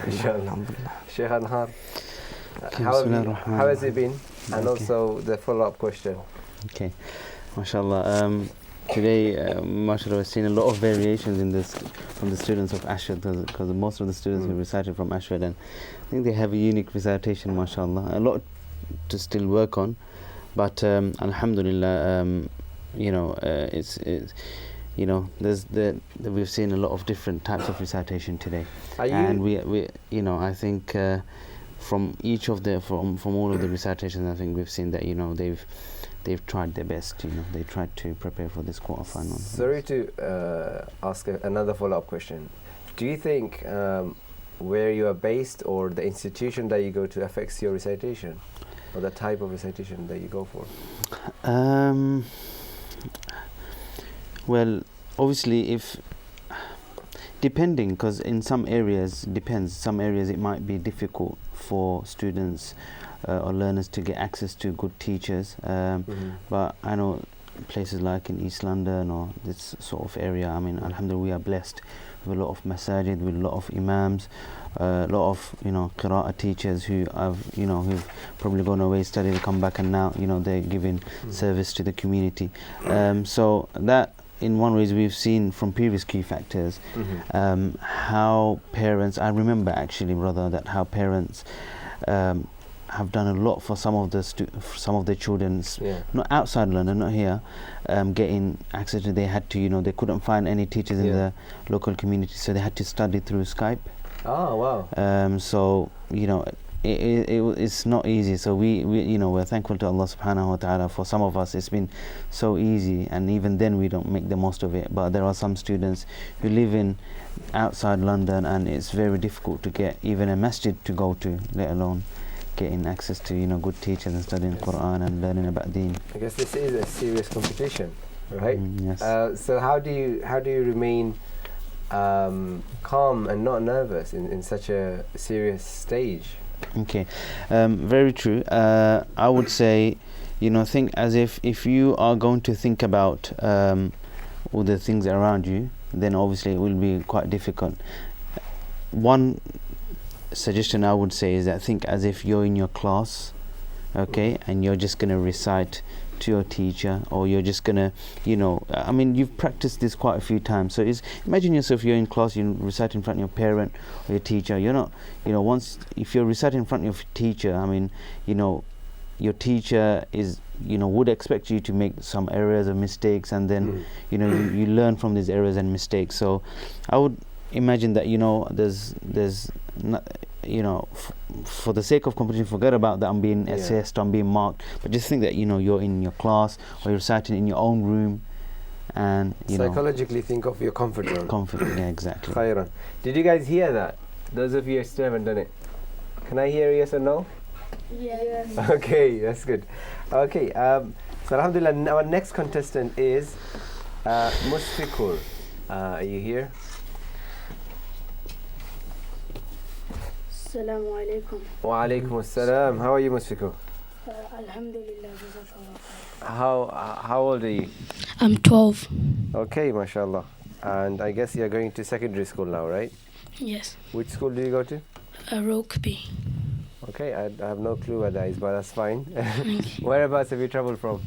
Inshallah. Alhamdulillah. Sheikh Anhar, Okay, how has it been? And Okay. also the follow-up question. Okay. MashaAllah. Today, mashallah, we've seen a lot of variations in this from the students of Ashad, because most of the students who recited from Ashad, and I think they have a unique recitation, mashallah. A lot to still work on, but alhamdulillah, we've seen a lot of different types of recitation today, Are you- and we I think from each of the from all of the recitations, I think we've seen that they've tried their best. They tried to prepare for this quarterfinal. Sorry to ask another follow-up question. Do you think where you are based or the institution that you go to affects your recitation, or the type of recitation that you go for? Well, obviously, if depending, because in some areas depends. Some areas it might be difficult for students or learners to get access to good teachers. But I know places like in East London or this sort of area. I mean, alhamdulillah, we are blessed with a lot of masajid, with a lot of imams, a lot of qira'ah teachers who've probably gone away, studied, come back, and now they're giving service to the community. So that, in one ways, we've seen from previous key factors how parents. I remember actually, brother, that how parents have done a lot for some of the children, not outside London, not here, getting access to. They had to, they couldn't find any teachers in the local community, so they had to study through Skype. Oh wow! So it's not easy. So we're thankful to Allah Subhanahu wa Taala. For some of us, it's been so easy, and even then we don't make the most of it. But there are some students who live in outside London, and it's very difficult to get even a masjid to go to, let alone getting access to good teachers and studying Quran and learning about Deen. I guess this is a serious competition, right? Yes. So how do you remain calm and not nervous in such a serious stage? Okay, very true. I would say, think as if you are going to think about all the things around you, then obviously it will be quite difficult. One suggestion I would say is that think as if you're in your class, okay, and you're just going to recite to your teacher, or you're just gonna, I mean, you've practiced this quite a few times. So imagine yourself, you're in class, you recite in front of your parent or your teacher. You're not, if you're reciting in front of your teacher, I mean, your teacher is, would expect you to make some errors or mistakes, and then, you learn from these errors and mistakes. So I would imagine that, there's not, for the sake of competition, forget about that I'm being assessed, I'm being marked, but just think that you're in your class, or you're reciting in your own room, and psychologically think of your comfort zone. Yeah, exactly. Khairan. Did you guys hear that? Those of you who still haven't done it, can I hear yes or no? Yes. Okay, that's good. Okay, so alhamdulillah, our next contestant is Musfikur. Are you here? Assalamu alaikum. Wa alaikum assalam. How are you, Musfikur? Alhamdulillah. How old are you? I'm 12. Okay, mashallah. And I guess you're going to secondary school now, right? Yes. Which school do you go to? Rokeby. Okay, I have no clue where that is, but that's fine. Whereabouts have you traveled from?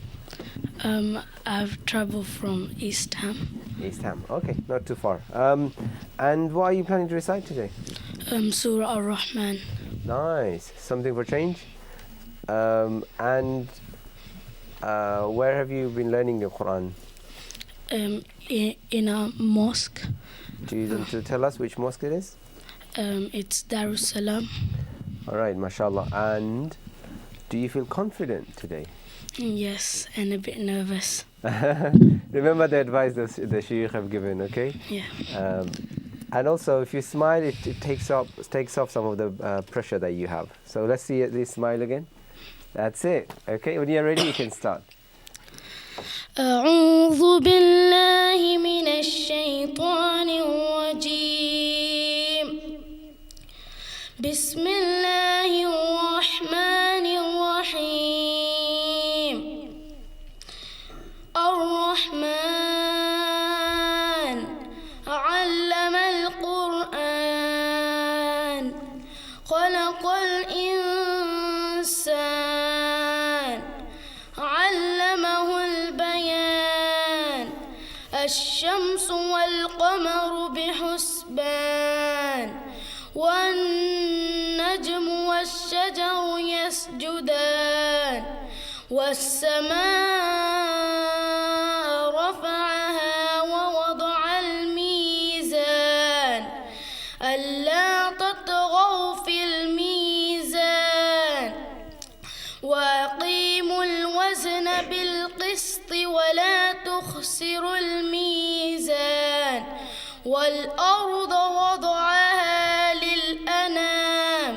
I've traveled from East Ham. East Ham. Okay, not too far. And what are you planning to recite today? Surah Ar-Rahman. Nice. Something for change? And where have you been learning your Quran? In a mosque. Do you want to tell us which mosque it is? It's Darus Salam. All right, mashallah. And do you feel confident today? Yes, and a bit nervous. Remember the advice the Shaykh have given, okay? Yeah. And also, if you smile, it takes off some of the pressure that you have. So let's see this smile again. That's it. Okay, when you're ready, you can start. أعوذ بالله من الشيطان الرجيم بسم الله الرحمن الرحيم الرحمن علم القرآن خلق الإنسان علمه البيان الشمس والقمر بحسبان والنجم والشجر يسجدان والسماء رفعها ووضع ولا تخسروا الميزان والأرض وضعها للأنام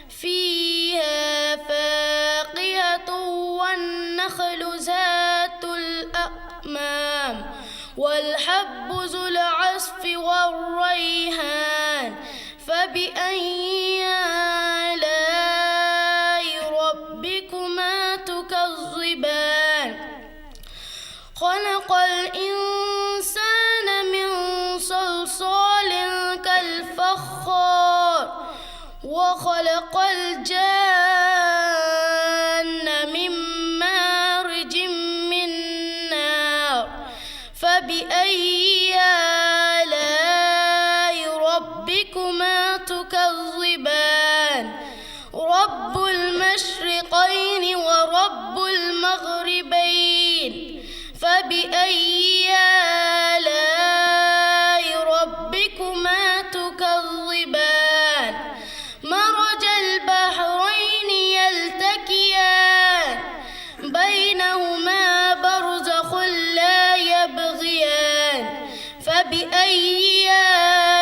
فيها فاقهة والنخل ذات الأكمام والحب ذو العصف والريحان فبأي آلاء ربكما تكذبان خلق الإنسان من صلصال كالفخار وخلق الجان من مارج من نار فبأي آلاء ربكما تكذبان رب المشرقين ورب المغربين فبأي آلاء ربكما تكذبان مرج البحرين يلتقيان بينهما برزخ لا يبغيان فبأي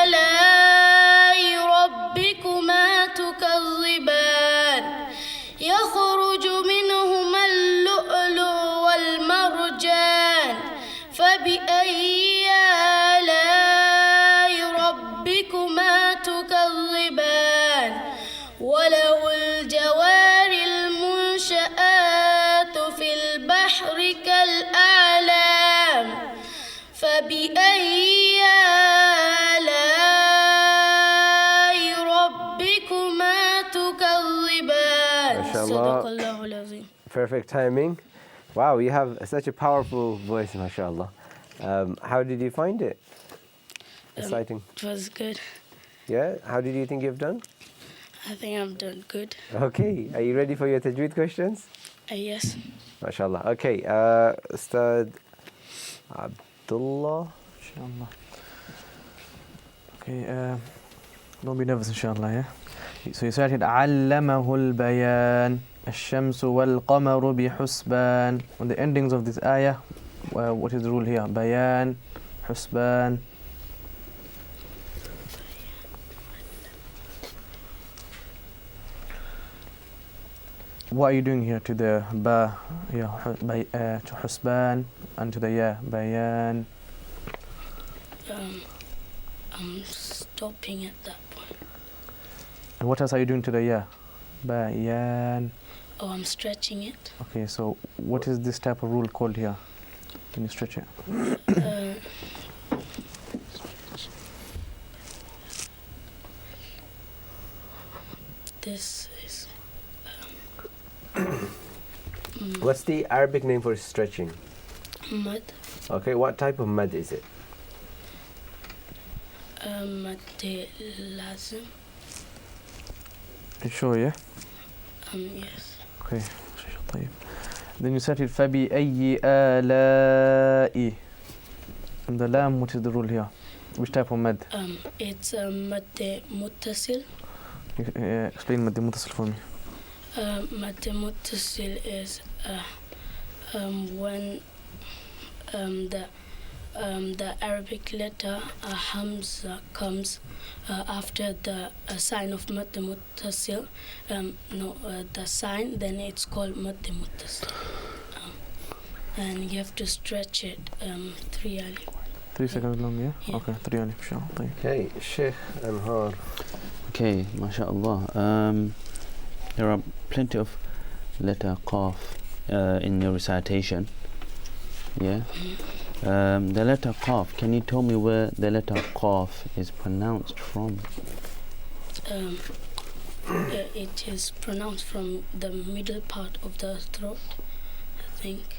آلاء ربكما تكذبان يخرج منهما اللؤلؤ والمرجان فبأي آلاء ربكما تكذبان وله الجوار المنشآت في البحر كالأعلام فبأي آلاء ربكما تكذبان MashaAllah. صدق الله العظيم. Perfect timing. Wow, you have such a powerful voice, mashallah. How did you find it? Reciting. It was good. Yeah? How did you think you've done? I think I'm done good. Okay. Are you ready for your tajweed questions? Yes. MashaAllah. Okay. Ustad Abdullah. Inshallah. Okay, don't be nervous, inshallah, yeah? So you started علمه البيان الشمس والقمر بحسبان. On the endings of this ayah, what is the rule here? Bayan, Husban. What are you doing here to the ba, yeah, to Husban, and to the ya, Bayan? I'm stopping at that point. And what else are you doing to the ya? Bayan. Oh, I'm stretching it. Okay, so what is this type of rule called here? Can you stretch it? This is What's the Arabic name for stretching? mud. Okay, what type of mud is it? Mud lazim. You sure, yeah? Yes. Okay. طيب. Then you said it فبأي آلاء. And the lam, what is the rule here? Which type of mad? It's mad muttasil. Explain mad muttasil for me. Mad muttasil is when the Arabic letter hamza comes after the sign of mad muttasil. The sign, then it's called mad muttasil. And you have to stretch it 3 alif. 3 seconds long, yeah? Yeah. Okay, 3 alif, inshallah. طيب. Okay, Sheikh Anhar. Okay, mashallah. There are plenty of letter qaf in your recitation. Yeah. The letter qaf, can you tell me where the letter qaf is pronounced from? It is pronounced from the middle part of the throat, I think.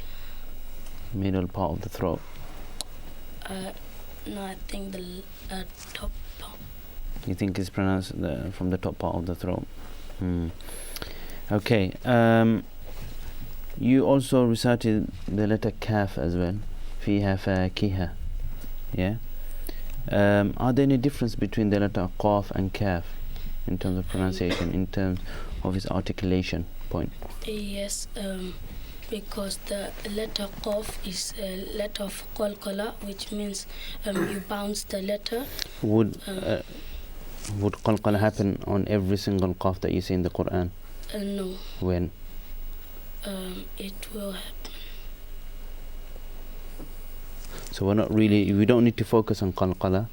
Middle part of the throat. No, I think the top part. You think it's pronounced from the top part of the throat? Okay. You also recited the letter kaf as well. فيها فاكهة. Yeah. Are there any difference between the letter qaf and kaf in terms of pronunciation, in terms of its articulation point? Yes. because the letter Qaf is a letter of qalqala, which means you bounce the letter. Would qalqala happen on every single qaf that you see in the Quran? No. When? It will happen. So we don't need to focus on qalqala.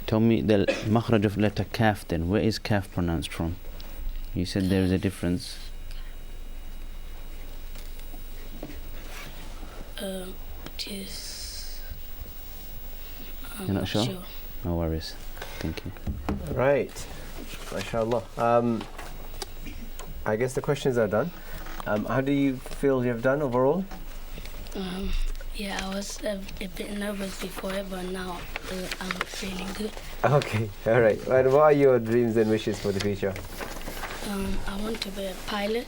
Tell me the makhraj of letter kaf then. Where is kaf pronounced from? You said there is a difference. It is... You're not sure? No worries. Thank you. Right. MashaAllah. I guess the questions are done. How do you feel you have done overall? Yeah, I was a bit nervous before, but now I'm feeling good. Okay, all right. And what are your dreams and wishes for the future? I want to be a pilot.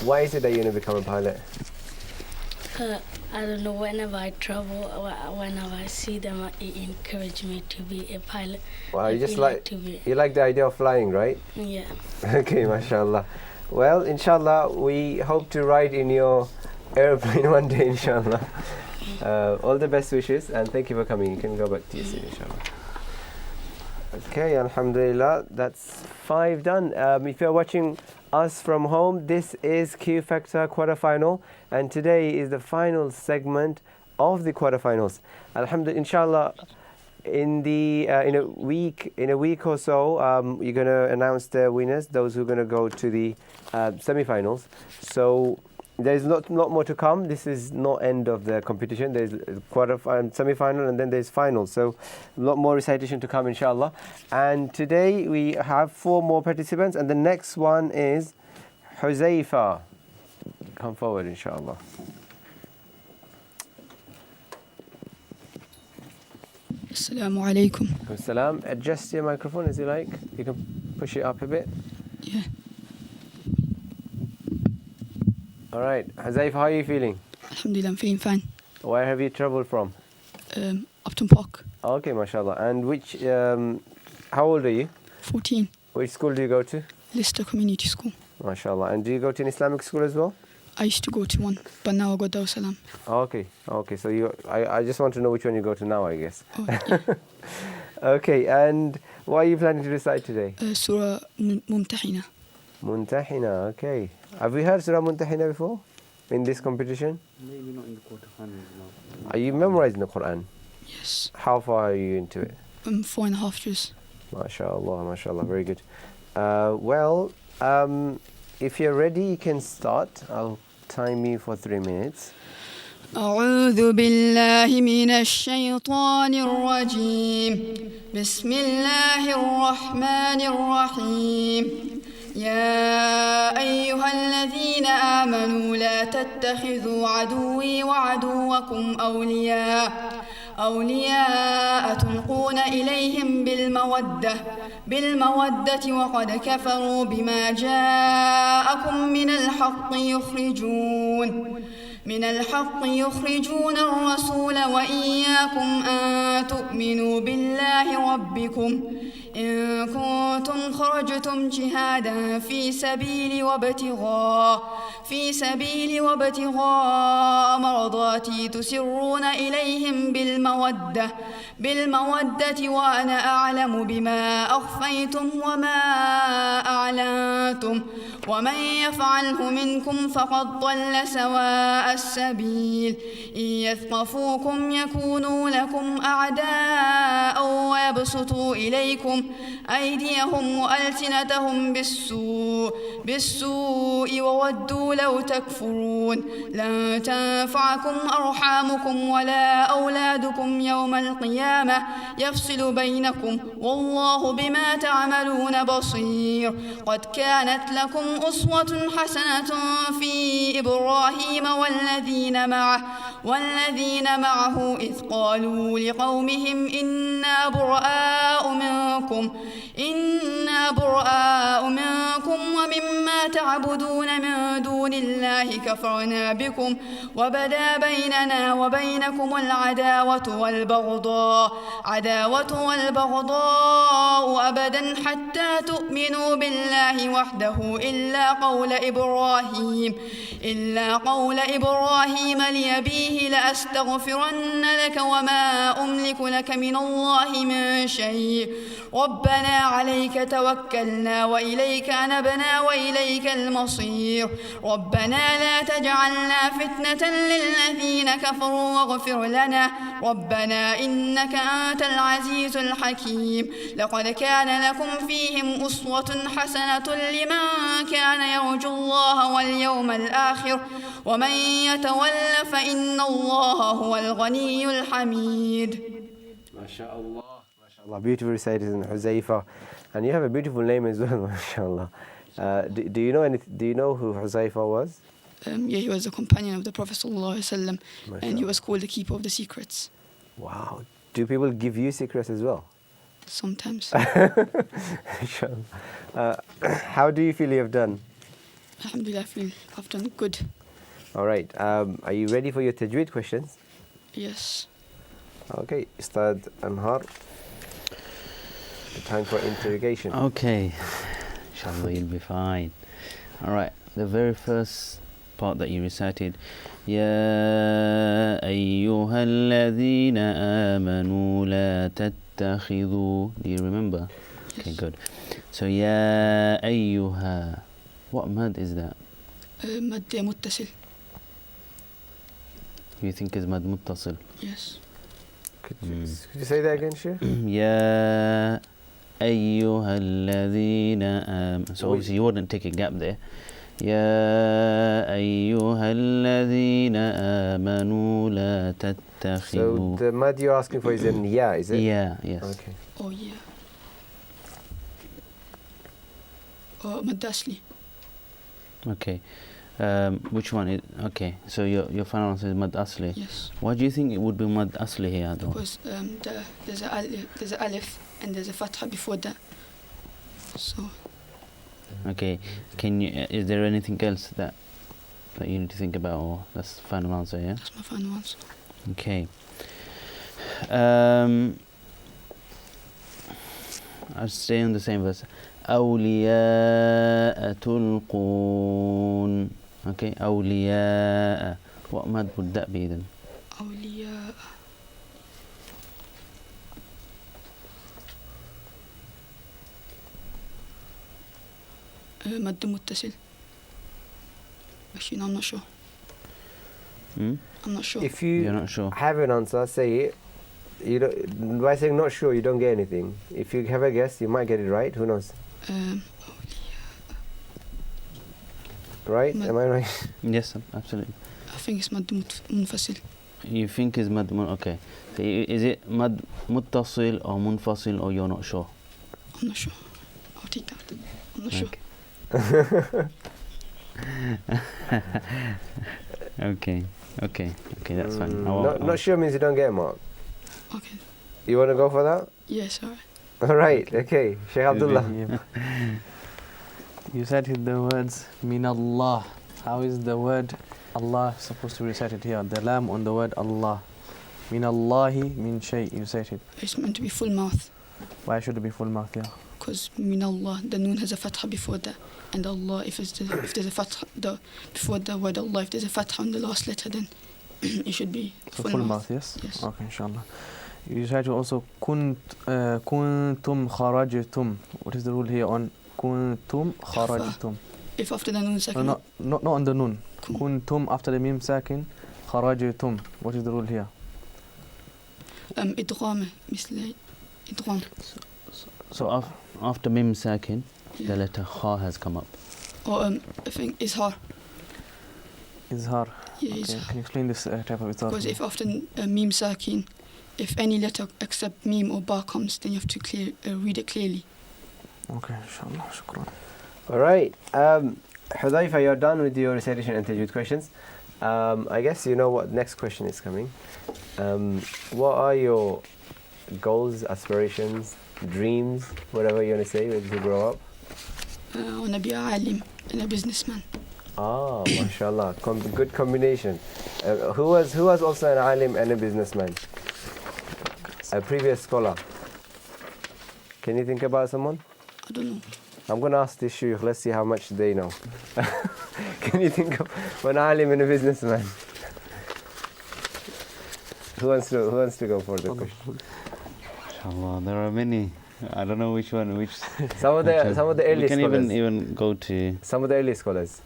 Why is it that you want to become a pilot? I don't know, whenever I travel, whenever I see them, it encourages me to be a pilot. Wow, you like the idea of flying, right? Yeah. Okay, mashallah. Well, inshallah, we hope to ride in your airplane one day, inshallah. All the best wishes, and thank you for coming. You can go back to your seat, inshallah. Okay, alhamdulillah, that's 5 done. If you're watching us from home, this is Q Factor quarterfinal, and today is the final segment of the quarterfinals. Alhamdulillah, inshallah, in a week or so, you're going to announce the winners, those who are going to go to the semi-finals. So there's not more to come. This is not end of the competition. There's semi-final, and then there's final. So a lot more recitation to come, inshallah. And today we have 4 more participants, and the next one is Huzaifa. Come forward, inshallah. Assalamu alaikum. Assalam. Adjust your microphone as you like. You can push it up a bit. Yeah. All right. Huzaifa, how are you feeling? Alhamdulillah, I'm feeling fine. Where have you travelled from? Upton Park. Okay, mashallah. And how old are you? 14. Which school do you go to? Lister Community School. Mashallah. And do you go to an Islamic school as well? I used to go to one, but now I go to Dar es Salaam. Okay. So I just want to know which one you go to now, I guess. Oh, yeah. Okay, and what are you planning to recite today? Surah Mumtahina. Mumtahina, okay. Have you heard Surah Mumtahina before? In this competition? Maybe not in the quarterfinals, no. Are you memorizing the Quran? Yes. How far are you into it? 4.5 years. MashaAllah, very good. If you're ready, you can start. I'll time you for 3 minutes. أعوذ بالله من الشيطان الرجيم بسم الله الرحمن الرحيم يا أيها الذين آمنوا لا تتخذوا عدوي وعدوكم أولياء تلقون إليهم بالمودة وقد كفروا بما جاءكم من الحق يخرجون الرسول وإياكم أن تؤمنوا بالله ربكم إن كنتم خرجتم جهادا في سبيلي وابتغاء مرضاتي تسرون إليهم بالمودة وأنا أعلم بما أخفيتم وما أعلنتم ومن يفعله منكم فقد ضل سواء السبيل إن يثقفوكم يكونوا لكم أعداء ويبسطوا إليكم أيديهم وألسنتهم بالسوء وودوا لو تكفرون لن تنفعكم أرحامكم ولا أولادكم يوم القيامة يفصل بينكم والله بما تعملون بصير قد كانت لكم أسوة حسنة في إبراهيم والذين معه إذ قالوا لقومهم إنا براء منكم ومما تعبدون من دون دون الله كفرنا بكم وبدا بيننا وبينكم العداوة والبغضاء أبدا حتى تؤمنوا بالله وحده إلا قول إبراهيم لأبيه لأستغفرن لك وما أملك لك من الله من شيء ربنا عليك توكلنا وإليك أنبنا وإليك المصير ربنا لا تجعلنا فتنة للذين كفروا واغفر لنا ربنا إنك أنت العزيز الحكيم لقد كان لكم فيهم أسوة حسنة لمن كان يرجو الله واليوم الآخر ومن يتول فإن الله هو الغني الحميد. MashaAllah. Beautiful recited in Huzaifa. And you have a beautiful name as well, MashaAllah. Do you know who Huzaifa was? Yeah, he was a companion of the Prophet ﷺ, and he was called the keeper of the secrets. Wow. Do people give you secrets as well? Sometimes. How do you feel you have done? Alhamdulillah, I feel I've done good. All right. Are you ready for your tajweed questions? Yes. Okay. Ustad Anhar. Time for interrogation. Okay. Inshallah, you'll be fine. All right. The very first part that you recited, يا أيها الذين آمنوا لا تتخذوا. Do you remember? Yes. Okay, good. So يا أيها. What mad is that? مد متصل. You think is mad متصل? Yes. Could you say that again, Sheikh? يا أيها الذين آمنوا. So obviously you wouldn't take a gap there. يا أيها الذين آمنوا لا تتخذوا. So the mad you're asking for is in ya, is it? Yeah, yes. Okay. Oh yeah. مد أصلي. Okay. Which one is okay? So your final answer is mad asli. Yes. Why do you think it would be mad asli here, though? Because there's a alif and there's a fatha before that. So. Okay. Can you? Is there anything else that you need to think about, or that's the final answer? Yeah. That's my final answer. Okay. I'll stay on the same verse. أولياء تلقون. Okay, أولياء. What mad would that be then? أولياء. مد متصل. Actually, I'm not sure. I'm not sure. If you're not sure, have an answer, say it. You don't, by saying not sure, you don't get anything. If you have a guess, you might get it right. Who knows? Right? Am I right? Yes, absolutely. I think it's mad منفصل. You think it's mad? Okay. So is it mad متصل or منفصل, or you're not sure? I'm not sure. I'll take that. I'm not sure. Okay, that's fine. Not sure means you don't get a mark. Okay. You want to go for that? Yes, alright. Alright, okay. Sheikh Abdullah. You recited the words min Allah. How is the word Allah supposed to be recited here? The lam on the word Allah. Min Allahi min shay. You recited. It's meant to be full mouth. Why should it be full mouth? Yeah. Because min Allah, the noon has a fatha before that, and Allah, if there's a fatha before the word Allah, if there's a fatha on the last letter, then it should be so full mouth. Yes. Yes. Okay, inshallah. You try to also kuntum kharajtum. What is the rule here on kuntum kharajtum? If after the noon sakin. No, not on the noon. Kuntum after the mim sakin kharajtum. What is the rule here? إدغام مثل إدغام. So after mim sakin, the letter kha has come up. Or I think izhar. Izhar. Yeah, okay. izhar. Can you explain this type of izhar? Because if after mim sakin, if any letter except mim or ba comes, then you have to read it clearly. Okay, inshallah. Shukran. Alright. Hudhaifa, you're done with your recitation and tajweed questions. I guess you know what next question is coming. What are your goals, aspirations, dreams, whatever you want to say when you grow up? I want to be a alim and a businessman. Ah, mashallah, good combination. Who was also an alim and a businessman? A previous scholar. Can you think about someone? I don't know. I'm going to ask this shuyukh, let's see how much they know. Can you think of an alim and a businessman? Who wants to go for the question? Inshallah, there are many. I don't know which one. Some of the early we can scholars. even go to. Some of the early scholars.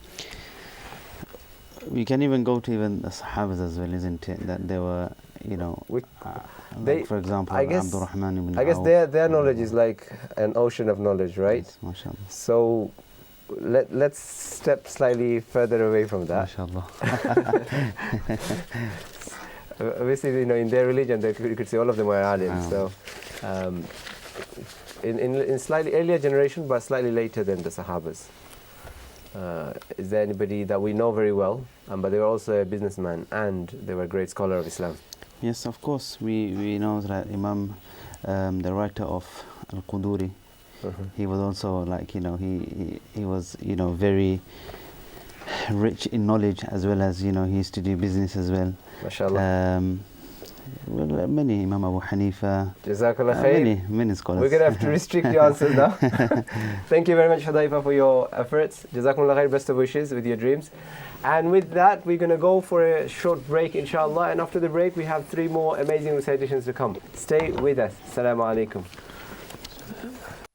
We can even go to even the Sahabas as well, isn't it? That they were, like for example, Abdul Rahman ibn I guess Auf. their knowledge is like an ocean of knowledge, right? Yes, mashallah. So let's step slightly further away from that. Mashallah. Obviously, in their religion, you could say all of them were alims. So, in slightly earlier generation, but slightly later than the Sahabas. Is there anybody that we know very well, but they were also a businessman and they were a great scholar of Islam? Yes, of course. We know that Imam, the writer of Al-Quduri, he was also like, he was, very rich in knowledge, as well as, he used to do business as well. MashaAllah. Well, many, Imam Abu Hanifa. Jazakallah khair. Many scholars. We're going to have to restrict your answers now. Thank you very much, Hudayfa, for your efforts. Jazakallah khair, best of wishes with your dreams. And with that, we're going to go for a short break, inshallah. And after the break, we have 3 more amazing recitations to come. Stay with us. Assalamu alaikum.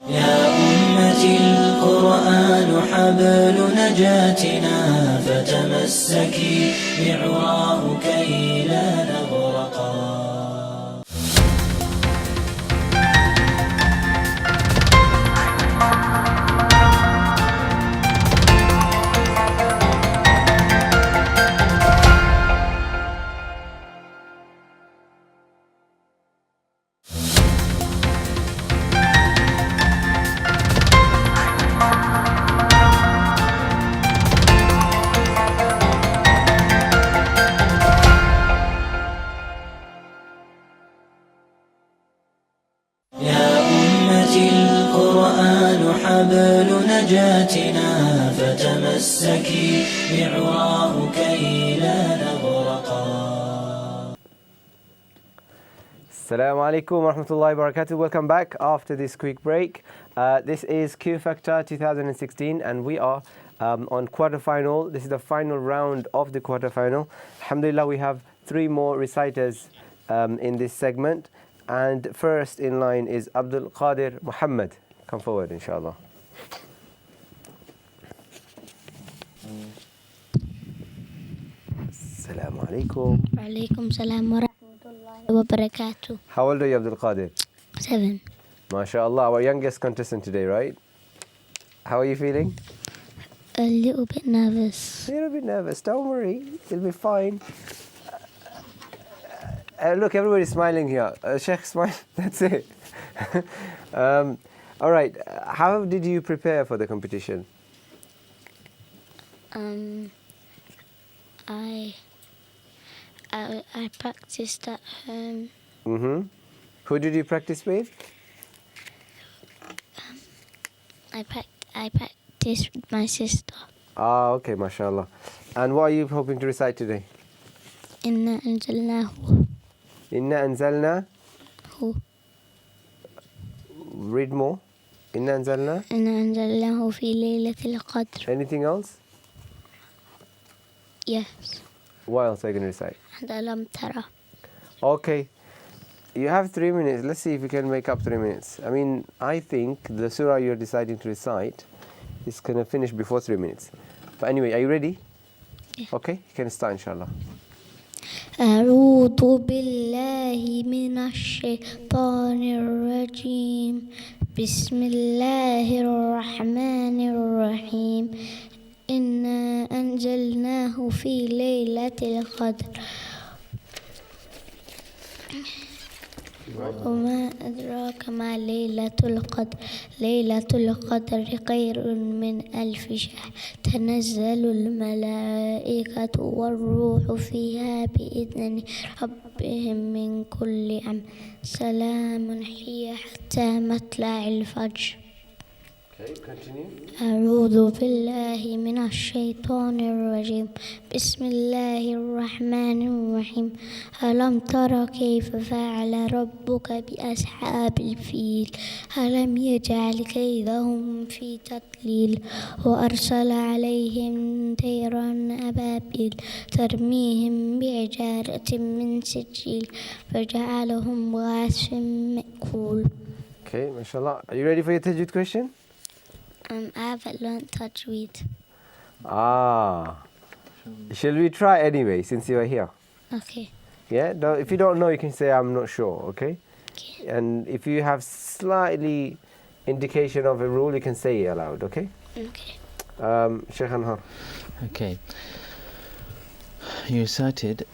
يا أمتي القرآن حبل نجاتنا فتمسكي بعراه كي لا نغرقا حبل نجاتنا فتمسكي بعراه كي لا نغرقا. Assalamu alaikum wa rahmatullahi wa barakatuh. Welcome back after this quick break. This is Q Factor 2016 and we are on quarterfinal. This is the final round of the quarterfinal. Alhamdulillah, we have 3 more reciters in this segment. And first in line is Abdul Kadir Muhammad. Come forward, inshallah. Assalamu alaikum. Wa alaikum salam wa rahmatullahi wa barakatuh. How old are you, Abdul Qadir? 7. MashaAllah, our youngest contestant today, right? How are you feeling? A little bit nervous. A little bit nervous. Don't worry, it'll be fine. Look, everybody's smiling here. Sheikh, smile. That's it. All right. How did you prepare for the competition? I practiced at home. Who did you practice with? I practiced with my sister. Ah, okay, mashallah. And what are you hoping to recite today? Inna anzalnahu. Inna anzalna. Hu. Read more. Inna anzalna. Inna anzalnahu fi laylatil qadr. Anything else? Yes. What else are you going to recite? And alam tara. Okay. You have 3 minutes. Let's see if you can make up 3 minutes. I mean, I think the surah you're deciding to recite is going to finish before 3 minutes. But anyway, are you ready? Yeah. Okay, you can start, inshallah. أعوذ بالله من الشيطان الرجيم بسم الله الرحمن الرحيم إنا أنزلناه في ليلة القدر وما أدراك ما ليلة القدر ليلة القدر خير من 1000 شهر تنزل الملائكة والروح فيها بإذن ربهم من كل أمر سلام هي حتى مطلع الفجر. Okay, continue. أعوذ بالله من الشيطان الرجيم بسم الله الرحمن الرحيم ألم تر كيف فعل ربك بأصحاب الفيل ألم يجعل كيدهم في تضليل وأرسل عليهم طيرا أبابيل ترميهم بحجارة من سجيل فجعلهم غاث مأكول. Okay, mashallah. Are you ready for your tajweed question? I haven't learnt Tajweed. Shall we try anyway, since you are here? Okay. Yeah? No, if you don't know, you can say, I'm not sure, okay? And if you have slightly indication of a rule, you can say it aloud, okay? Okay. Sheikh Anhar. Okay. You cited,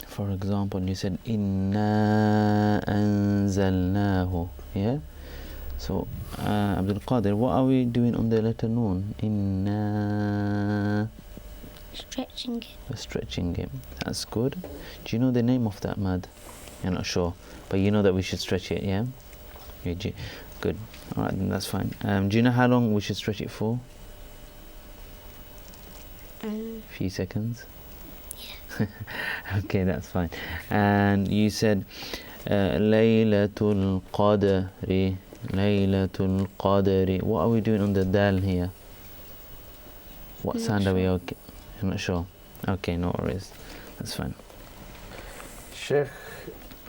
for example, you said, Inna anzalnahu. Yeah? So, Abdul Qadir, what are we doing on the letter Noon? Inna. Stretching it. We're stretching it. That's good. Do you know the name of that mad? You're not sure, but you know that we should stretch it, yeah? Good. Alright, then that's fine. Do you know how long we should stretch it for? A few seconds? Yeah. Okay, that's fine. And you said, Laylatul Qadri. Laylatul Qadri. What are we doing on the dal here? What sound are we okay? I'm not sure. Okay, no worries. That's fine. Sheikh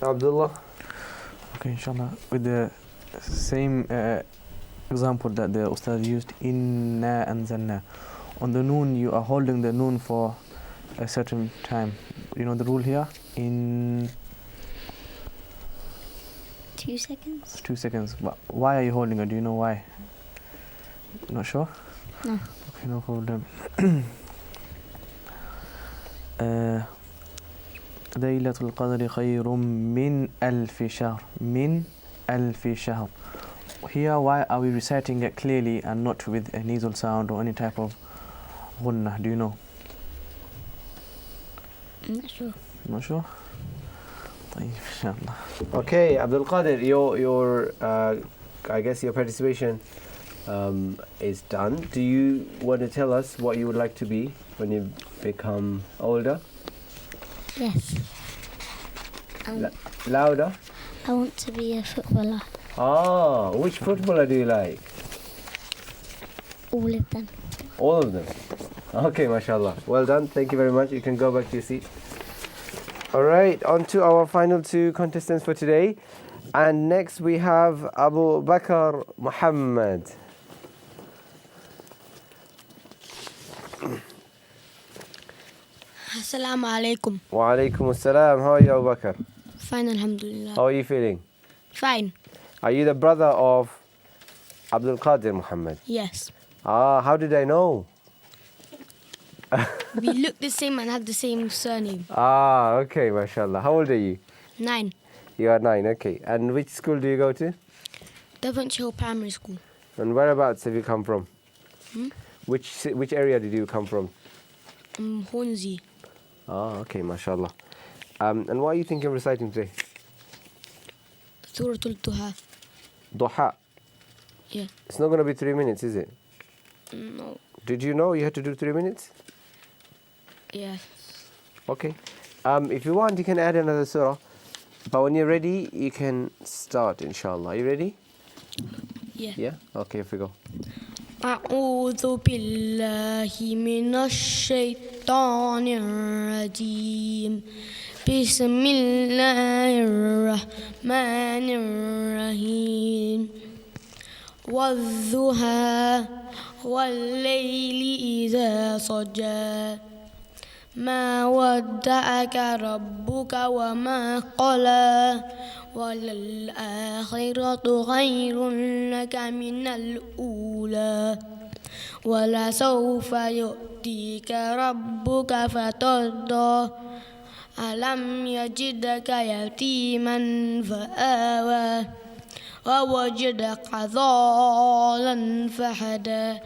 Abdullah. Okay, inshallah. With the same example that the Ustad used, Inna anzalna. On the noon, you are holding the noon for a certain time. You know the rule here? In 2 seconds. 2 seconds. But why are you holding it? Do you know why? Not sure? No. Okay, no problem. ليلة القدر خير من ألف شهر. من ألف شهر. Here, why are we reciting it clearly and not with a nasal sound or any type of غنة? Do you know? I'm not sure. Not sure? طيب إن شاء الله. Okay, Abdul Qadir, your I guess your participation is done. Do you want to tell us what you would like to be when you become older? Yes. Louder? I want to be a footballer. Which footballer do you like? All of them. All of them. Okay, mashallah. Well done. Thank you very much. You can go back to your seat. All right, on to our final 2 contestants for today. And next we have Abu Bakr Muhammad. Assalamu alaikum. Wa alaikum assalam. How are you, Abu Bakr? Fine, alhamdulillah. How are you feeling? Fine. Are you the brother of Abdul Qadir Muhammad? Yes. How did I know? We look the same and have the same surname. Okay, mashallah. How old are you? 9. You are 9, okay. And which school do you go to? Devonshire Hill Primary School. And whereabouts have you come from? Hmm? Which area did you come from? Hornsey. Okay, mashallah. And what are you thinking of reciting today? Suratul Duha. Duha. Yeah. It's not going to be 3 minutes, is it? No. Did you know you had to do 3 minutes? Yeah. Okay. If you want, you can add another surah. But when you're ready, you can start, inshallah. Are you ready? Yeah. Yeah? Okay, here we go. أعوذ بالله من الشيطان الرجيم بسم الله الرحمن الرحيم والضحى والليل إذا سجى ما ودعك ربك وما قلى وللآخرة خير لك من الأولى ولسوف يؤتيك ربك فترضى ألم يجدك يتيما فآوى ووجدك ضالا فهدى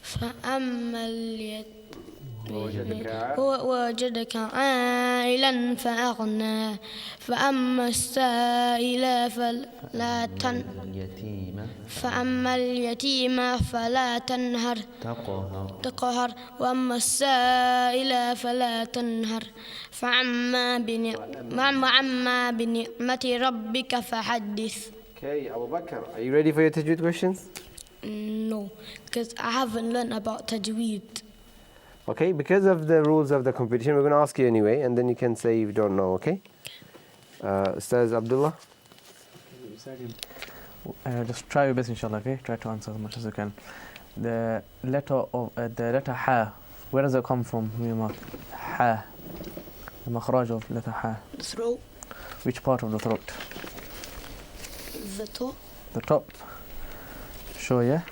فأما اليتيم ووجدك عائلا فأغنى فأما السائل فلا فأما اليتيم فلا تنهر تقهر وأما السائل فلا تنهر فأما بنعمة ربك فحدث. Okay, Abu Bakr, are you ready for your tajweed questions? No, because I haven't learned about tajweed. Okay, because of the rules of the competition, we're going to ask you anyway, and then you can say you don't know, okay? Ustaz Abdullah? Just try your best, inshallah, okay? Try to answer as much as you can. The letter Ha, where does it come from? Ha. The makhraj of letter Ha. Throat. Which part of the throat? The top. The top. Sure, yeah?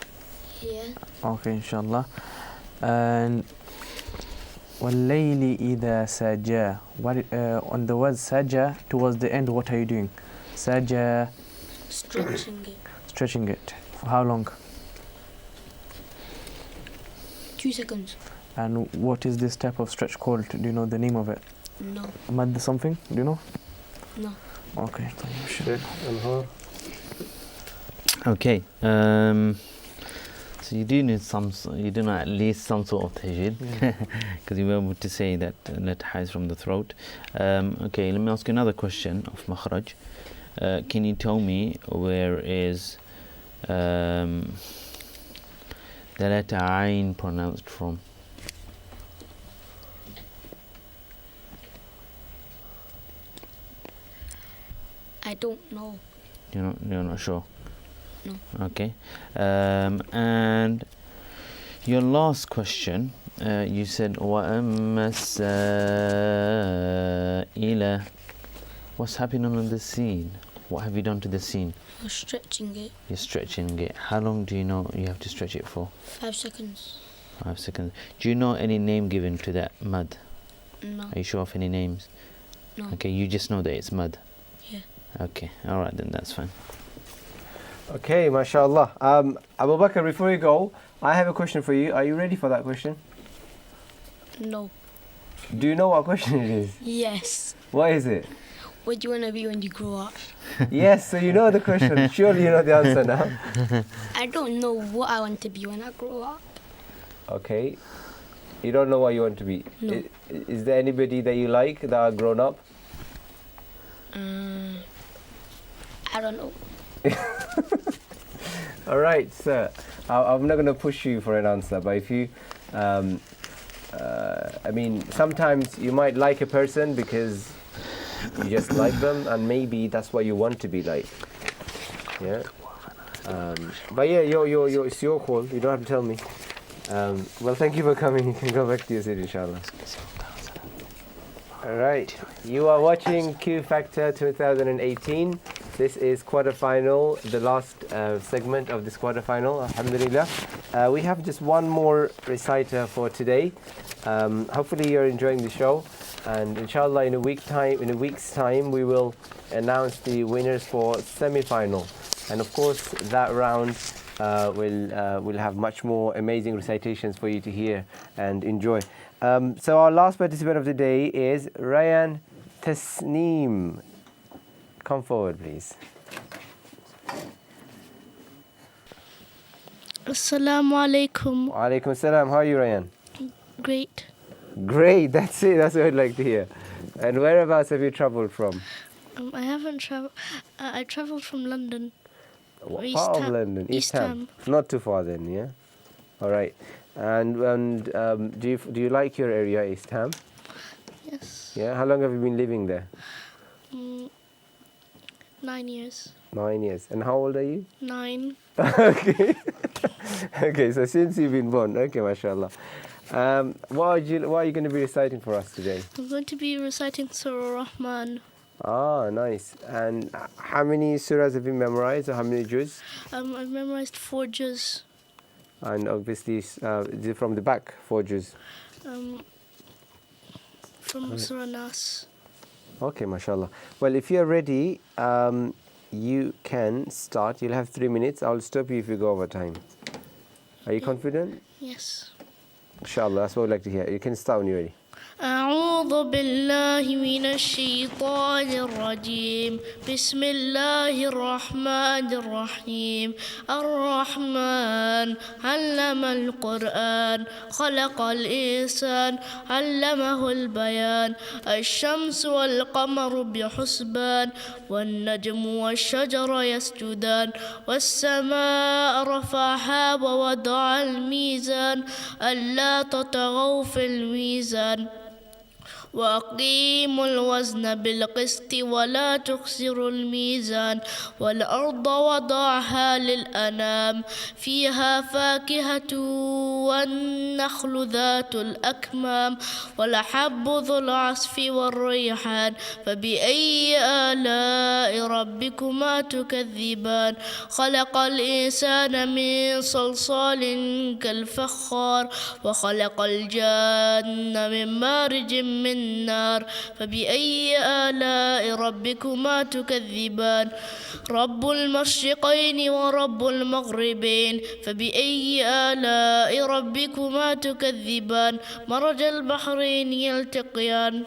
Yeah. Okay, inshallah. And وَاللَّيْلِ إِذَا سَجَى. On the word saja, towards the end, what are you doing? Saja. Stretching it. Stretching it. For how long? 2 seconds. And what is this type of stretch called? Do you know the name of it? No. Mad something? Do you know? No. Okay. Okay. So you do need you do know at least some sort of tajweed, because you were able to say that letter Ha is from the throat. Okay, let me ask you another question of makhraj. Can you tell me where is the letter Ain pronounced from? I don't know. You're not sure? No. Okay. And your last question, you said وَأَمَّا السَّائِلَ. What's happening on the scene? What have you done to the scene? I'm stretching it. You're stretching it. How long do you know you have to stretch it for? 5 seconds. 5 seconds. Do you know any name given to that mud? No. Are you sure of any names? No. Okay, you just know that it's mud. Yeah. Okay, alright then, that's fine. Okay, mashallah. Abu Bakr, before you go, I have a question for you. Are you ready for that question? No. Do you know what question it is? Yes. What is it? What do you want to be when you grow up? Yes, so you know the question. Surely you know the answer now. I don't know what I want to be when I grow up. Okay. You don't know what you want to be? No. Is there anybody that you like that are grown up? I don't know. All right, sir. I'm not going to push you for an answer, but if you, I mean, sometimes you might like a person because you just like them, and maybe that's what you want to be like. Yeah. But yeah, it's your call. You don't have to tell me. Well, thank you for coming. You can go back to your seat, inshallah. All right. You are watching Q Factor 2018. This is quarterfinal, the last segment of this quarterfinal, alhamdulillah. We have just one more reciter for today. Hopefully you're enjoying the show, and inshallah in a week's time we will announce the winners for semi-final. And of course that round will have much more amazing recitations for you to hear and enjoy. So our last participant of the day is Ryan Tasneem. Come forward, please. Assalamu alaikum. Wa alaikum assalam. How are you, Ryan? Great. Great, that's it. That's what I'd like to hear. And whereabouts have you travelled from? I haven't travelled. I travelled from London. What part of London? East Ham. Not too far then, yeah. All right. And do you like your area, East Ham? Yes. Yeah. How long have you been living there? 9 years. 9 years. And how old are you? 9. Okay. Okay. So since you've been born, okay, mashallah. What are you going to be reciting for us today? I'm going to be reciting Surah Rahman. Ah, nice. And how many surahs have you memorized, or how many juz? I've memorized 4 juz. And obviously, from the back, 4 juz. From Surah Nas. Okay, mashallah. Well, if you're ready, you can start. You'll have 3 minutes. I'll stop you if you go over time. Are you confident? Yes. Inshallah, that's what we'd like to hear. You can start when you're ready. أعوذ بالله من الشيطان الرجيم بسم الله الرحمن الرحيم الرحمن علم القرآن خلق الإنسان علمه البيان الشمس والقمر بحسبان والنجم والشجر يسجدان والسماء رفعها ووضع الميزان ألا تطغوا في الميزان وأقيموا الوزن بالقسط ولا تخسروا الميزان والأرض وضعها للأنام فيها فاكهة والنخل ذات الأكمام والحب ذو العصف والريحان فبأي آلاء ربكما تكذبان خلق الإنسان من صلصال كالفخار وخلق الجان من مارج من النار فبأي آلاء ربكما تكذبان رب المشرقين ورب المغربين فبأي آلاء ربكما تكذبان مرج البحرين يلتقيان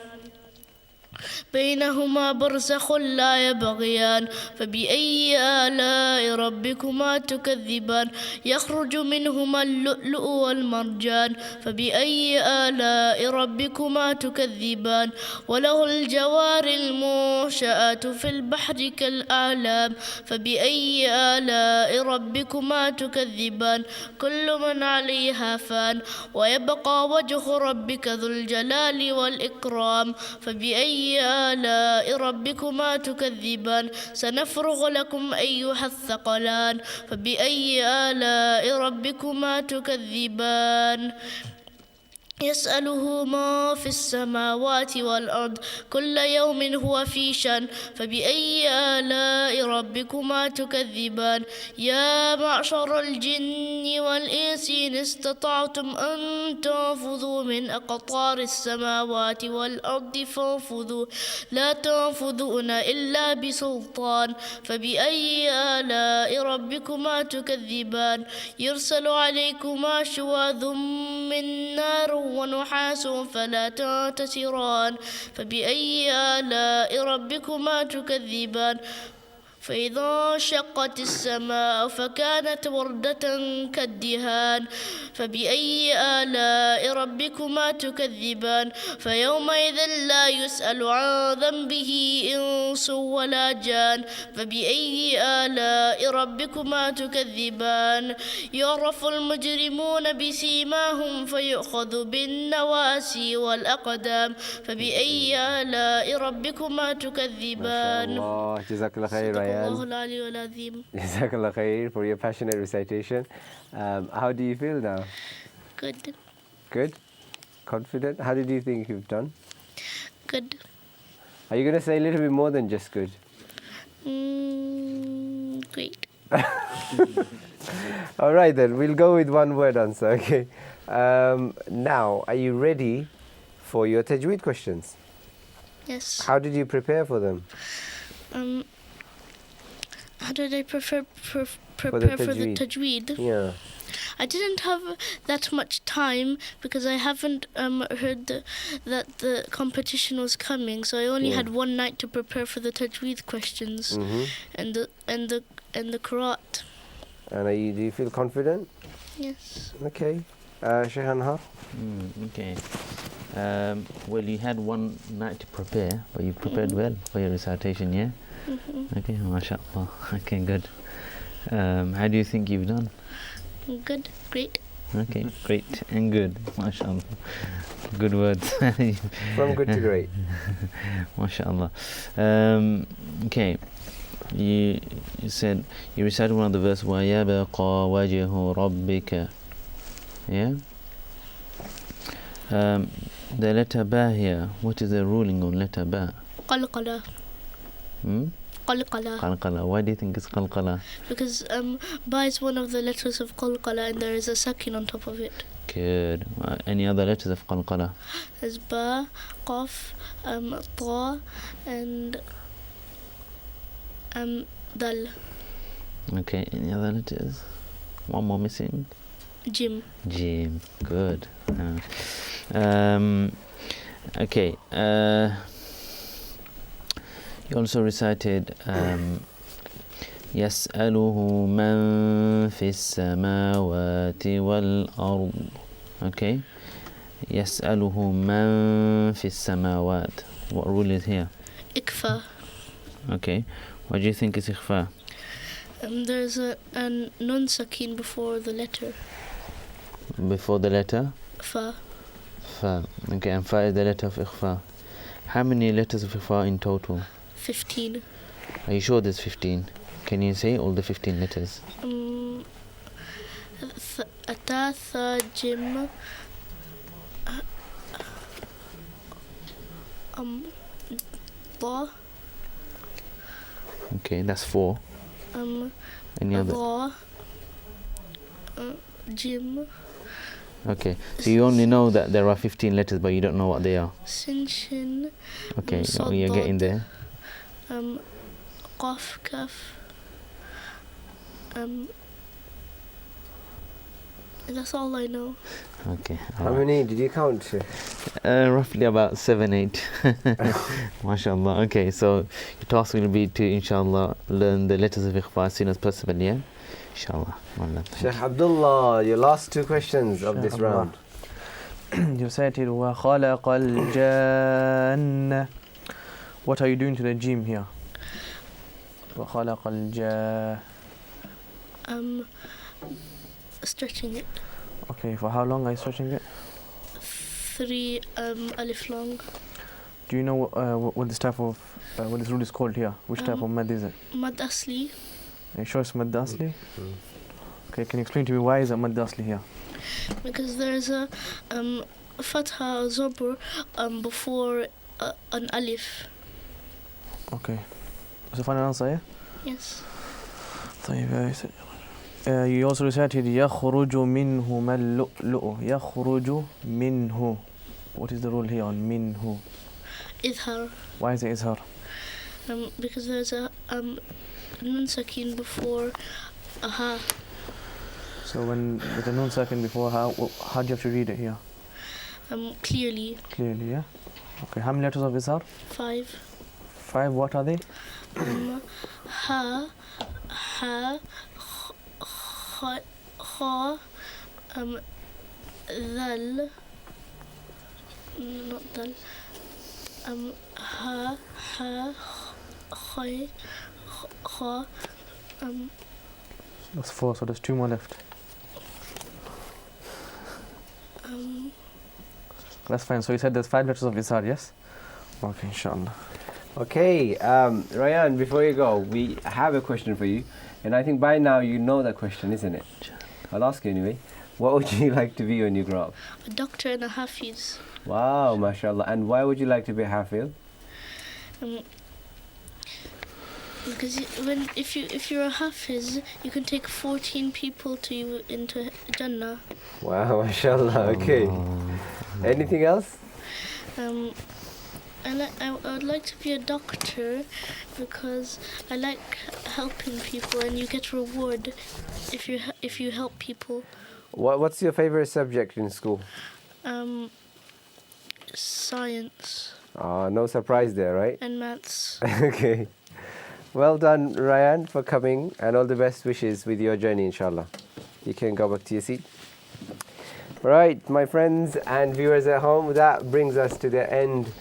بينهما برزخ لا يبغيان فبأي آلاء ربكما تكذبان يخرج منهما اللؤلؤ والمرجان فبأي آلاء ربكما تكذبان وله الجوار المنشآت في البحر كالأعلام فبأي آلاء ربكما تكذبان كل من عليها فان ويبقى وجه ربك ذو الجلال والإكرام فبأي آلاء ربكما تكذبان سنفرغ لكم أيها الثقلان فبأي آلاء ربكما تكذبان يسأله ما في السماوات والأرض كل يوم هو في شأن فبأي آلاء ربكما تكذبان يا معشر الجن والإنس إن استطعتم أن تنفذوا من أقطار السماوات والأرض فانفذوا لا تنفذون إلا بسلطان فبأي آلاء ربكما تكذبان يرسل عليكما شواظ من نار ونحاس فلا تنتصران فبأي آلاء ربكما تكذبان فإذا انشقت السماء فكانت وردة كالدهان فبأي آلاء ربكما تكذبان فيومئذ لا يسأل عن ذنبه إنس ولا جان فبأي آلاء ربكما تكذبان يعرف المجرمون بسيماهم فيؤخذ بالنواسي والأقدام فبأي آلاء ربكما تكذبان الله جزاك الله خير Jazakallah khair for your passionate recitation. How do you feel now? Good. Good? Confident? How did you think you've done? Good. Are you going to say a little bit more than just good? Great. All right then, we'll go with one word answer, okay? Now, are you ready for your tajweed questions? Yes. How did you prepare for them? How did I prepare for the tajweed? Yeah. I didn't have that much time because I haven't heard that the competition was coming, so I only had one night to prepare for the tajweed questions and the qiraat. And do you feel confident? Yes. Okay. Sheikh Anhar? Okay. Well, you had one night to prepare, but you prepared well for your recitation, yeah? Okay, mashallah. Okay, good. How do you think you've done? Good, great. Okay, great and good, mashallah. Good words. From good to great. Mashallah. Okay, you said, you recited one of the verses, وَيَبْقَى وَجْهُ رَبِّكَ. Yeah? The letter ba here, what is the ruling on letter ba? Qalqala. Qalqala. Qalqala. Why do you think it's qalqala? Because ba is one of the letters of qalqala and there is a sakin on top of it. Good. Any other letters of qalqala? There's ba, qaf, ta, and dal. Okay, any other letters? One more missing? Jim. Jim. Good. Okay. You also recited يسأله من في السماوات والأرض. Okay. يسأله من في السماوات. What rule is here? Ikfa. Okay. What do you think is إخفاء? There's a nun sakin before the letter. Before the letter? Fa. Fa. Okay, and Fa is the letter of إخفاء. How many letters of إخفاء in total? 15. Are you sure there's 15? Can you say all the 15 letters? Ata, Tha, Jim, Ba. Okay, that's 4. Any other? Ba, Jim. Okay, so you only know that there are 15 letters, but you don't know what they are. Sin, Shin. Okay, so you're getting there. Qaf, Kaf. That's all I know. Okay. How many did you count? Roughly about 7, 8. MashaAllah. Okay, so your task will be to, inshallah, learn the letters of Ikhfa as soon as possible, yeah? Inshallah. Sheikh Abdullah, your last 2 questions of this round. You recited وَخَلَقَ الْجَانَّ. What are you doing to the jim here? وَخَلَقَ الْجَانَّ. Stretching it. Okay, for how long are you stretching it? 3 alif long. Do you know what this type of what this rule is called here? Which type of mad is it? Mad asli. Are you sure it's mad asli? Okay, can you explain to me why is it mad asli here? Because there's a fatha or zabur before an alif. Okay. Is the final answer, yeah? Yes. You also recited يخرج منهما اللؤلؤ. يخرج منه. What is the rule here on minhu? Idhar. Why is it izhar? Because there's a nun sakin before a ha. So when with the nun sakin before ha, how do you have to read it here? Clearly. Clearly, yeah. Okay, how many letters of izhar? 5. 5. What are they? Ha, ha, kha, dhal, not dal. Ha, khay, kha. That's 4. So there's 2 more left. That's fine. So you said there's 5 letters of izhar, yes? Okay, inshallah. Okay, Ryan, before you go, we have a question for you. And I think by now you know that question, isn't it? I'll ask you anyway. What would you like to be when you grow up? A doctor and a hafiz. Wow, mashallah. And why would you like to be a hafiz? Because if you're a hafiz, you can take 14 people to you into Jannah. Wow, mashallah. Okay. Anything else? I would like to be a doctor because I like helping people, and you get reward if you help people. What's your favorite subject in school? Science. No surprise there, right? And maths. Okay. Well done, Ryan, for coming, and all the best wishes with your journey, inshallah. You can go back to your seat. Right, my friends and viewers at home, that brings us to the end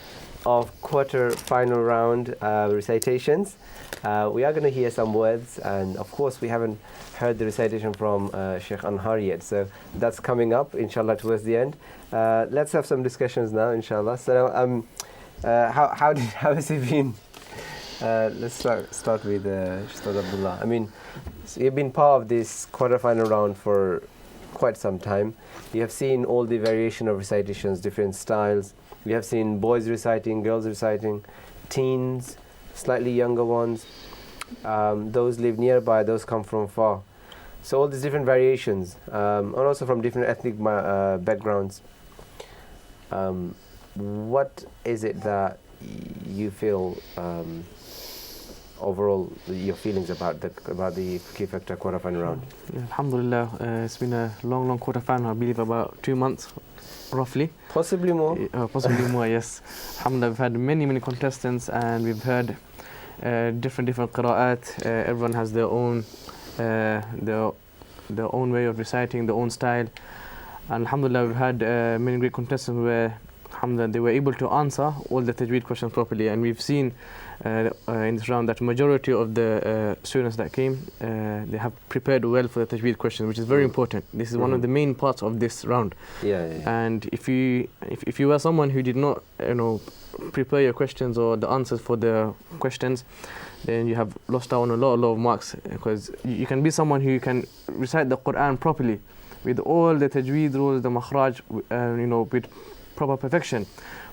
of quarter final round recitations. We are going to hear some words, and of course we haven't heard the recitation from Sheikh Anhar yet, so that's coming up inshallah towards the end. Let's have some discussions now, inshallah. So how has it been? Let's start with Ustad Abdullah. I mean, so you've been part of this quarter final round for quite some time. You have seen all the variation of recitations, different styles. We have seen boys reciting, girls reciting, teens, slightly younger ones, those live nearby, those come from far. So all these different variations, and also from different ethnic backgrounds. What is it that you feel overall your feelings about the Q Factor quarterfinal round? Yeah, alhamdulillah, it's been a long quarterfinal. I believe about 2 months, roughly. Possibly more. Possibly more. Yes. Alhamdulillah, we've had many contestants, and we've heard different qira'at. Everyone has their own way of reciting, their own style. And alhamdulillah, we've had many great contestants where alhamdulillah they were able to answer all the tajweed questions properly, and we've seen in this round that majority of the students that came, they have prepared well for the tajweed questions, which is very important. This is one of the main parts of this round. And if you were someone who did not prepare your questions or the answers for the questions, then you have lost out on a lot of marks, because you can be someone who can recite the Quran properly with all the tajweed rules, the makhraj, with proper perfection.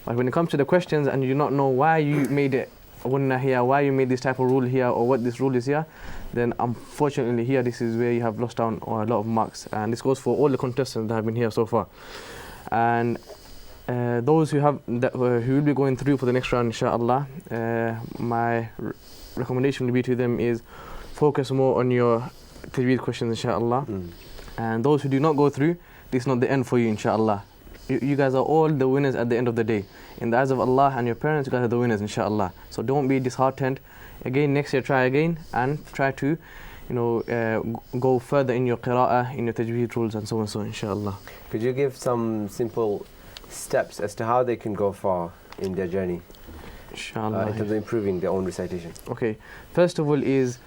But when it comes to the questions and you do not know why you made it here, why you made this type of rule here, or what this rule is here, then unfortunately here this is where you have lost down on a lot of marks. And this goes for all the contestants that have been here so far. And those who will be going through for the next round, inshallah, my recommendation will be to them is focus more on your tajweed questions, inshallah. And those who do not go through, this is not the end for you, inshallah. You guys are all the winners at the end of the day. In the eyes of Allah and your parents, you guys are the winners, inshallah. So don't be disheartened. Again, next year try again and try to go further in your qira'ah, in your tajweed rules, and so on, so inshallah. Could you give some simple steps as to how they can go far in their journey, inshallah, in terms of improving their own recitation? Okay, first of all is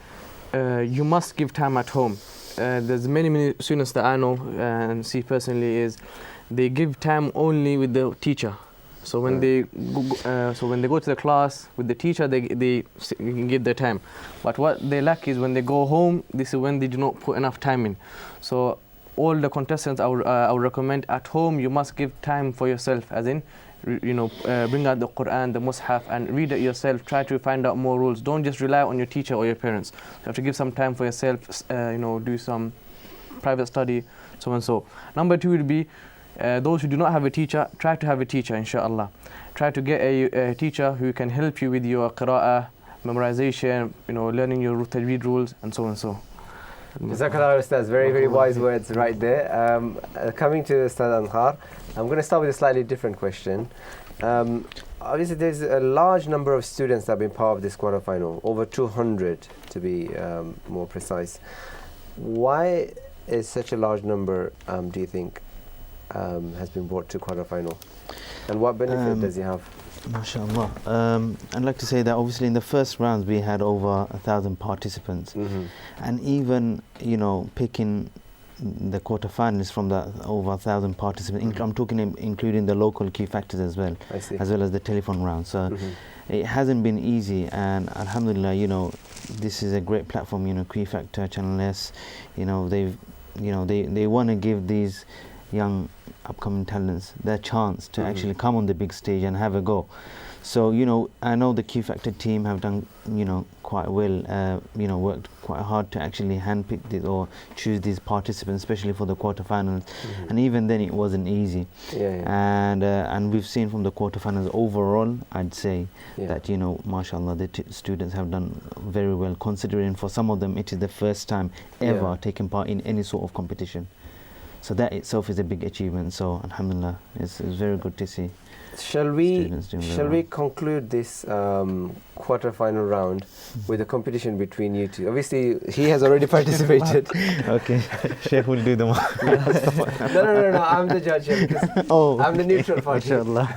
you must give time at home. There's many students that I know and see personally is they give time only with the teacher. So when they go to the class with the teacher, they can give their time. But what they lack is when they go home, this is when they do not put enough time in. So all the contestants, I would recommend at home you must give time for yourself, as in bring out the Quran, the Mus'haf, and read it yourself. Try to find out more rules. Don't just rely on your teacher or your parents. You have to give some time for yourself. Do some private study, so and so. Number 2 would be those who do not have a teacher, try to have a teacher, inshallah. Try to get a teacher who can help you with your qira'ah, memorization, learning your tajweed rules, and so and so. Jazakallah Ustaz, very wise words right there. Coming to Ustaz Anhar, I'm going to start with a slightly different question. Obviously there's a large number of students that have been part of this quarterfinal, over 200 to be more precise. Why is such a large number, do you think, has been brought to quarterfinal, and what benefit does he have? MashaAllah. I'd like to say that obviously in the first rounds we had over 1,000 participants, and even picking the quarterfinalists from the over 1,000 participants, I'm talking including the local key factors as well, as well as the telephone round. So it hasn't been easy, and alhamdulillah, this is a great platform. Key Factor, Channel S, they want to give these young upcoming talents their chance to actually come on the big stage and have a go. So I know the Q Factor team have done quite well, worked quite hard to actually handpick these or choose these participants, especially for the quarterfinals. And even then it wasn't easy. And we've seen from the quarterfinals overall, I'd say that mashallah, the students have done very well, considering for some of them it is the first time ever taking part in any sort of competition. So that itself is a big achievement. So alhamdulillah, it's very good to see. Shall we conclude this quarter-final round with a competition between you two? Obviously, he has already participated. Okay, Sheikh will do the one. No, I'm the judge here because I'm the neutral party. Inshallah.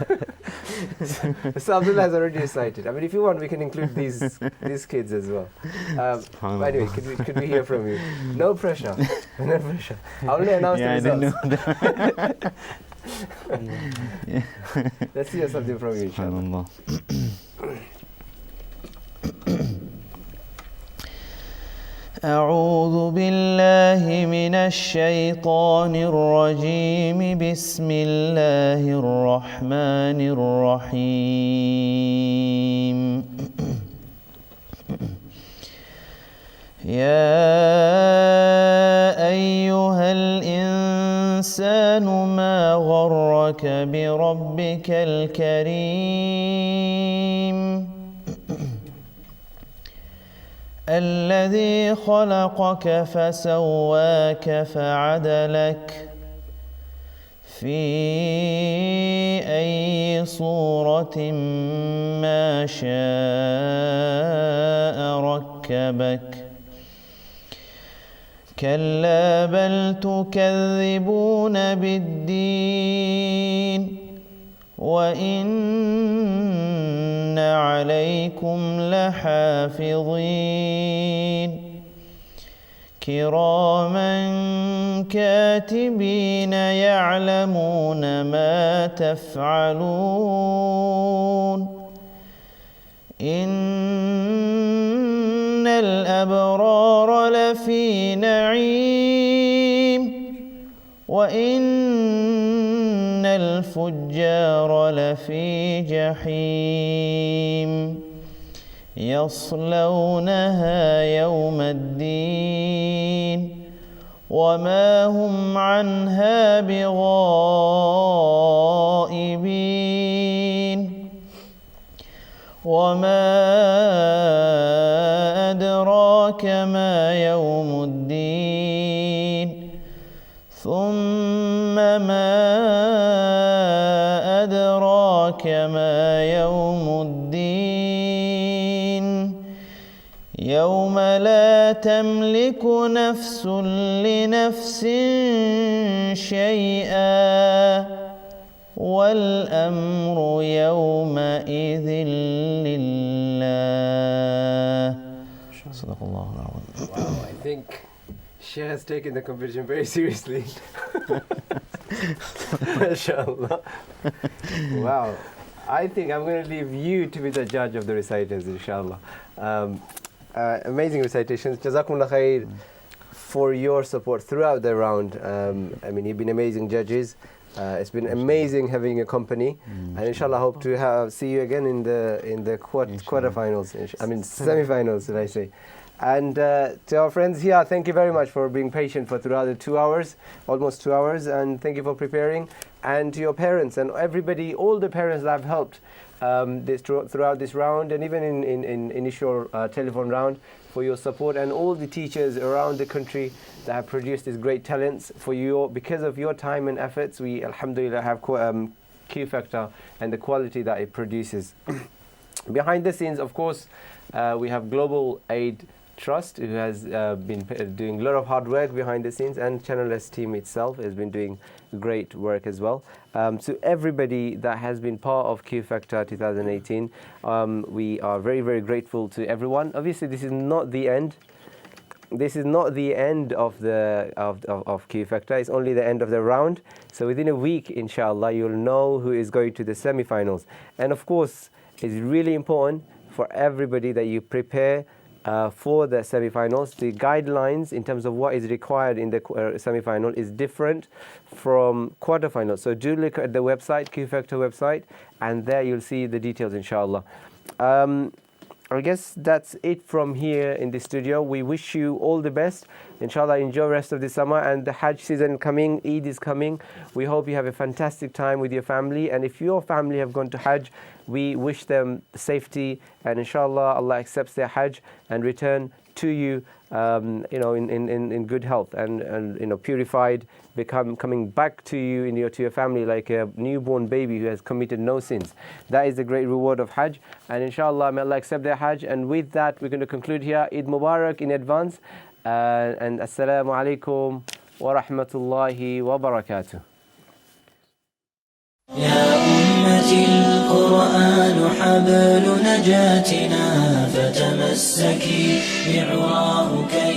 So Abdul has already recited. I mean, if you want, we can include these kids as well. But anyway, could we hear from you? No pressure. No pressure. I'll only announce the results. Let's hear something from you, inshallah. أعوذ بالله من الشيطان الرجيم بسم الله الرحمن الرحيم يا أيها الإنسان ما غرك بربك الكريم الذي خلقك فسواك فعدلك في أي صورة ما شاء ركبك كلا بل تكذبون بالدين وإن عليكم لحافظين كراما كاتبين يعلمون ما تفعلون إن الأبرار لفي نعيم وإن الفجار لفي جحيم يصلونها يوم الدين وما هم عنها بغائبين وما أدراك ما يوم الدين ثم ما أدراك ما يوم الدين يوم لا تملك نفس لنفس شيئا والأمر يومئذ لله صدق الله العظيم. Wow, I think she has taken the competition very seriously. MashaAllah. Wow. I think I'm going to leave you to be the judge of the reciters, inshallah. Amazing recitations. Jazakumullah khair for your support throughout the round. I mean, you've been amazing judges. It's been amazing having your company, and inshallah hope to see you again in the quarterfinals. I mean semi-finals, should I say? And to our friends here, thank you very much for being patient for throughout the 2 hours, almost 2 hours, and thank you for preparing. And to your parents and everybody, all the parents that have helped throughout this round, and even in initial telephone round, for your support, and all the teachers around the country that have produced these great talents for you. Because of your time and efforts, we alhamdulillah have Q Factor and the quality that it produces. Behind the scenes, of course, we have Global Aid Trust, who has been doing a lot of hard work behind the scenes, and Channel S team itself has been doing great work as well. To everybody that has been part of Q Factor 2018, we are very, very grateful to everyone. Obviously, this is not the end. This is not the end of Q Factor. It's only the end of the round. So within a week, inshallah, you'll know who is going to the semi-finals. And of course, it's really important for everybody that you prepare for the semi-finals. The guidelines in terms of what is required in the semi-final is different from quarterfinals. So do look at the website, Q Factor website, and there you'll see the details, inshallah. I guess that's it from here in the studio. We wish you all the best. Inshallah, enjoy the rest of the summer, and the Hajj season coming, Eid is coming. We hope you have a fantastic time with your family, and if your family have gone to Hajj, we wish them safety, and inshallah Allah accepts their Hajj and return to you, in good health and purified, coming back to you to your family like a newborn baby who has committed no sins. That is the great reward of Hajj, and inshallah may Allah accept their Hajj. And with that, we're going to conclude here. Eid Mubarak in advance, and Assalamu alaikum wa rahmatullahi wa barakatuh. يا أمتي القرآن حبل نجاتنا فتمسكي بعراه كي